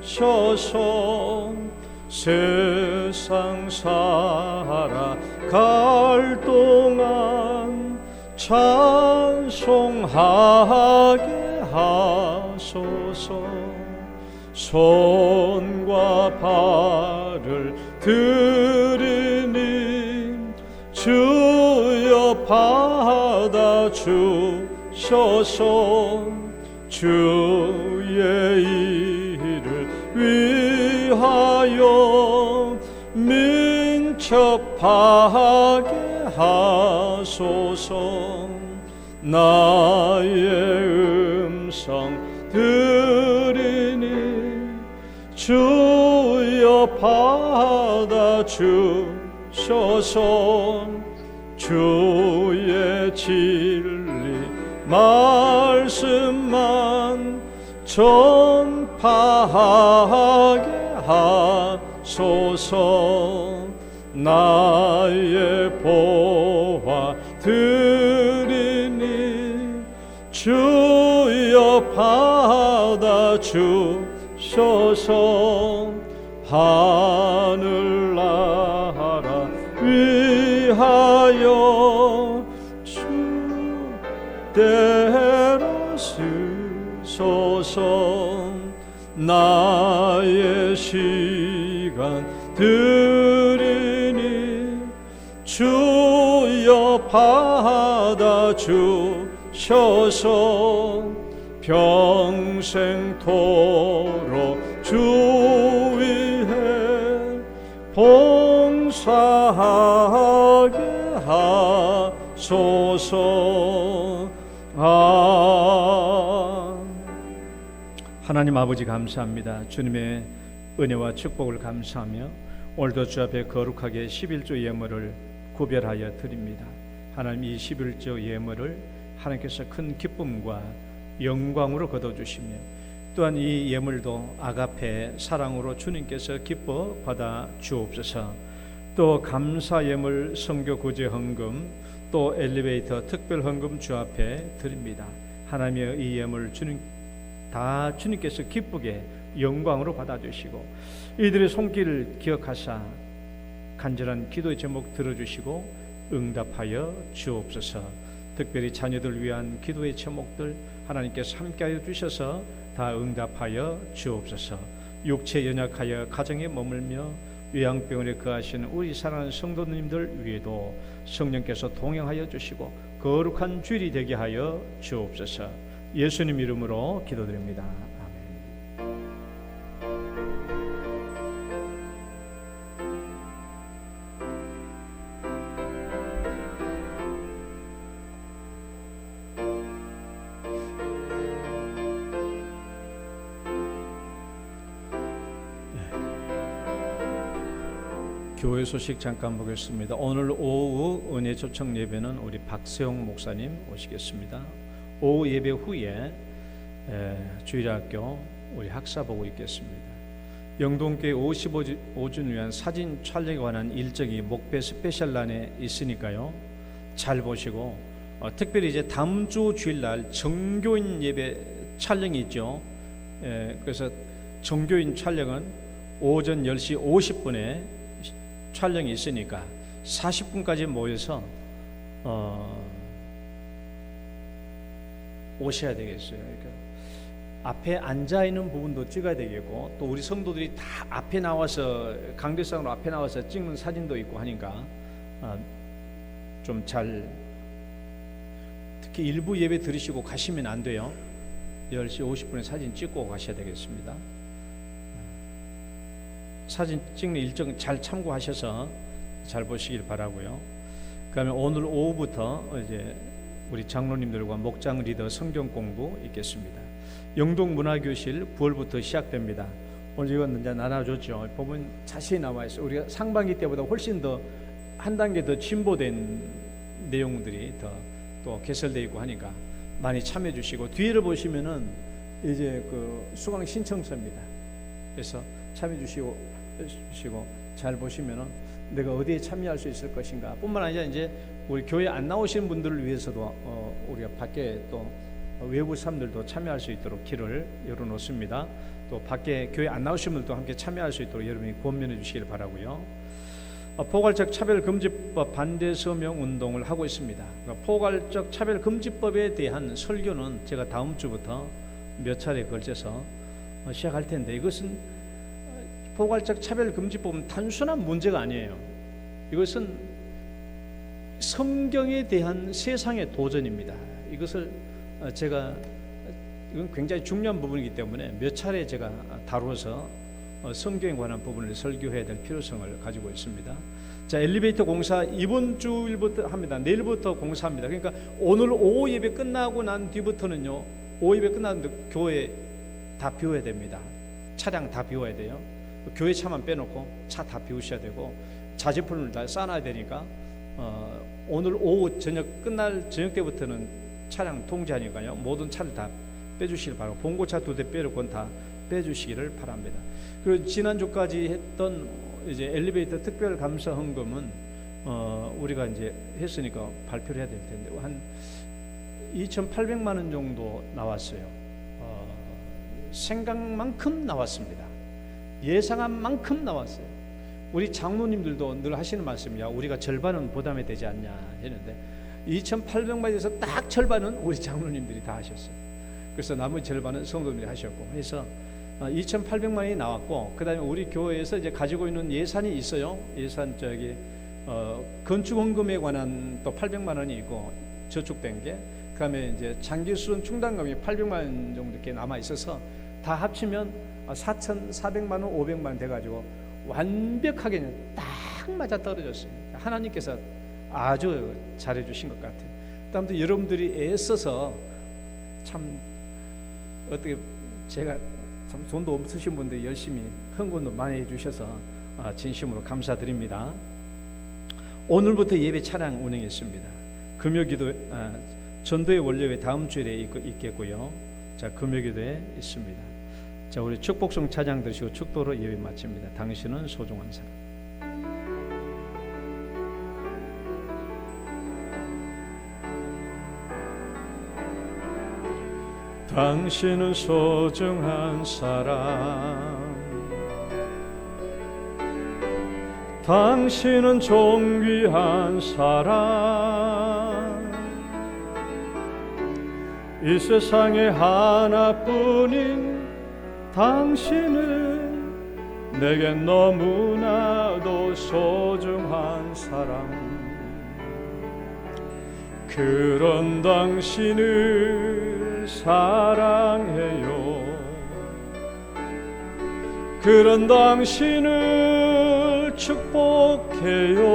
받아주셔서 세상 살아갈 동안 찬송하게 하소서. 손과 발을 들이니 주여 받아 주셔서 주의 일을 위하여 민첩하게 하소서. 나의 음성 들으니 주여 받아 주셔서 주의 진리 말씀만 전파하게 하소서. 나의 보화 드리니 주여 받아 주셔서 하늘나라 위하여 주대로 쓰소서. 나의 시간 드리니 주여 받아 주셔서 평생토록 주 위해 봉사하게 하소서. 하나님 아버지 감사합니다. 주님의 은혜와 축복을 감사하며 오늘도 주 앞에 거룩하게 11조 예물을 구별하여 드립니다. 하나님, 이 11조 예물을 하나님께서 큰 기쁨과 영광으로 거둬주시며 또한 이 예물도 아가페 사랑으로 주님께서 기뻐 받아 주옵소서. 또 감사 예물, 선교 구제 헌금, 또 엘리베이터 특별 헌금 주 앞에 드립니다. 하나님의 이 예물 다 주님께서 기쁘게 영광으로 받아주시고 이들의 손길을 기억하사 간절한 기도의 제목 들어주시고 응답하여 주옵소서. 특별히 자녀들 위한 기도의 제목들 하나님께서 함께하여 주셔서 다 응답하여 주옵소서. 육체 연약하여 가정에 머물며 요양병원에 거하시는 우리 사랑하는 성도님들 위에도 성령께서 동행하여 주시고 거룩한 주일이 되게 하여 주옵소서. 예수님 이름으로 기도드립니다. 교회 소식 잠깐 보겠습니다. 오늘 오후 은혜 초청 예배는 우리 박세용 목사님 오시겠습니다. 오후 예배 후에 주일학교 우리 학사 보고 있겠습니다. 영동교회 55주년 위한 사진 촬영에 관한 일정이 목배 스페셜란에 있으니까요. 잘 보시고 특별히 이제 다음 주 주일날 정교인 예배 촬영이 있죠. 그래서 정교인 촬영은 오전 10시 50분에 촬영이 있으니까 40분까지 모여서 오셔야 되겠어요. 그러니까 앞에 앉아 있는 부분도 찍어야 되겠고 또 우리 성도들이 다 앞에 나와서 강대상으로 앞에 나와서 찍는 사진도 있고 하니까 좀 잘 특히 일부 예배 들으시고 가시면 안 돼요. 10시 50분에 사진 찍고 가셔야 되겠습니다. 사진 찍는 일정 잘 참고하셔서 잘 보시길 바라고요. 그다음에 오늘 오후부터 이제 우리 장로님들과 목장 리더 성경 공부 있겠습니다. 영동 문화교실 9월부터 시작됩니다. 오늘 이건 이제 나눠줬죠. 보면 자세히 나와 있어요. 우리가 상반기 때보다 훨씬 더 한 단계 더 진보된 내용들이 더 또 개설되어 있고 하니까 많이 참여해 주시고 뒤를 보시면은 이제 그 수강 신청서입니다. 그래서 참여해 주시고 잘 보시면은 내가 어디에 참여할 수 있을 것인가 뿐만 아니라 이제 우리 교회 안 나오신 분들을 위해서도 우리가 밖에 또 외부 사람들도 참여할 수 있도록 길을 열어놓습니다. 또 밖에 교회 안 나오신 분들도 함께 참여할 수 있도록 여러분이 권면해 주시길 바라고요. 포괄적 차별금지법 반대 서명 운동을 하고 있습니다. 그러니까 포괄적 차별금지법에 대한 설교는 제가 다음 주부터 몇 차례 걸쳐서 시작할 텐데, 이것은 포괄적 차별금지법은 단순한 문제가 아니에요. 이것은 성경에 대한 세상의 도전입니다. 이것을 이건 굉장히 중요한 부분이기 때문에 몇 차례 제가 다루어서 성경에 관한 부분을 설교해야 될 필요성을 가지고 있습니다. 자, 엘리베이터 공사 이번 주일부터 합니다. 내일부터 공사합니다. 그러니까 오늘 오후 예배 끝나고 난 뒤부터는요, 오후 예배 끝나는데 교회 다 비워야 됩니다. 차량 다 비워야 돼요. 교회 차만 빼놓고 차 다 비우셔야 되고 자재품을 다 쌓아놔야 되니까 오늘 오후 저녁 때부터는 차량 통제하니까요, 모든 차를 다 빼주시길 바라고, 봉고차 2대 빼놓고는 다 빼주시기를 바랍니다. 그리고 지난주까지 했던 이제 엘리베이터 특별 감사 헌금은 우리가 이제 했으니까 발표를 해야 될 텐데 한 2,800만 원 정도 나왔어요. 생각만큼 나왔습니다. 예상한 만큼 나왔어요. 우리 장로님들도 늘 하시는 말씀이야. 우리가 절반은 부담이 되지 않냐 했는데 2,800만에서 딱 절반은 우리 장로님들이 다 하셨어요. 그래서 나머지 절반은 성도님들이 하셨고 해서 2,800만이 나왔고, 그 다음에 우리 교회에서 이제 가지고 있는 예산이 있어요. 예산 건축헌금에 관한 또 800만 원이 있고 저축된 게, 그 다음에 이제 장기수선 충당금이 800만 원 정도 이렇게 남아 있어서 다 합치면 4,400만 원, 500만 원 돼가지고 완벽하게 딱 맞아 떨어졌습니다. 하나님께서 아주 잘해주신 것 같아요. 그다음에 여러분들이 애써서 참 어떻게 제가 참 돈도 없으신 분들 열심히 헌금도 많이 해주셔서 진심으로 감사드립니다. 오늘부터 예배 차량 운행했습니다. 금요기도 전도의 원료회 다음 주일에 있겠고요. 자, 금요기도에 있습니다. 자, 우리 축복송 찬양 드시고 축도로 예배 마칩니다. 당신은 소중한 사람. 당신은 소중한 사람, 당신은 존귀한 사람, 이 세상에 하나뿐인 당신은 내겐 너무나도 소중한 사람. 그런 당신을 사랑해요. 그런 당신을 축복해요.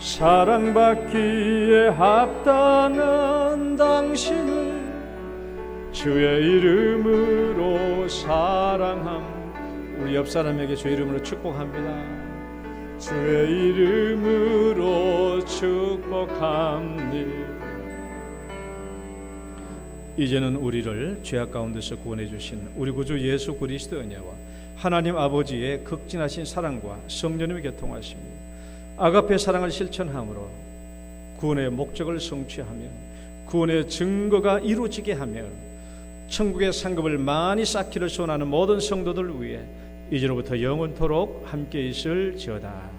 사랑받기에 합당한 당신을 주의 이름으로 사랑함. 우리 옆 사람에게 주의 이름으로 축복합니다. 주의 이름으로 축복합니다. 이제는 우리를 죄악 가운데서 구원해 주신 우리 구주 예수 그리스도의 은혜와 하나님 아버지의 극진하신 사랑과 성령님의 교통하심이 아가페 사랑을 실천함으로 구원의 목적을 성취하며 구원의 증거가 이루어지게 하며 천국의 상급을 많이 쌓기를 소원하는 모든 성도들 위해 이제로부터 영원토록 함께 있을지어다.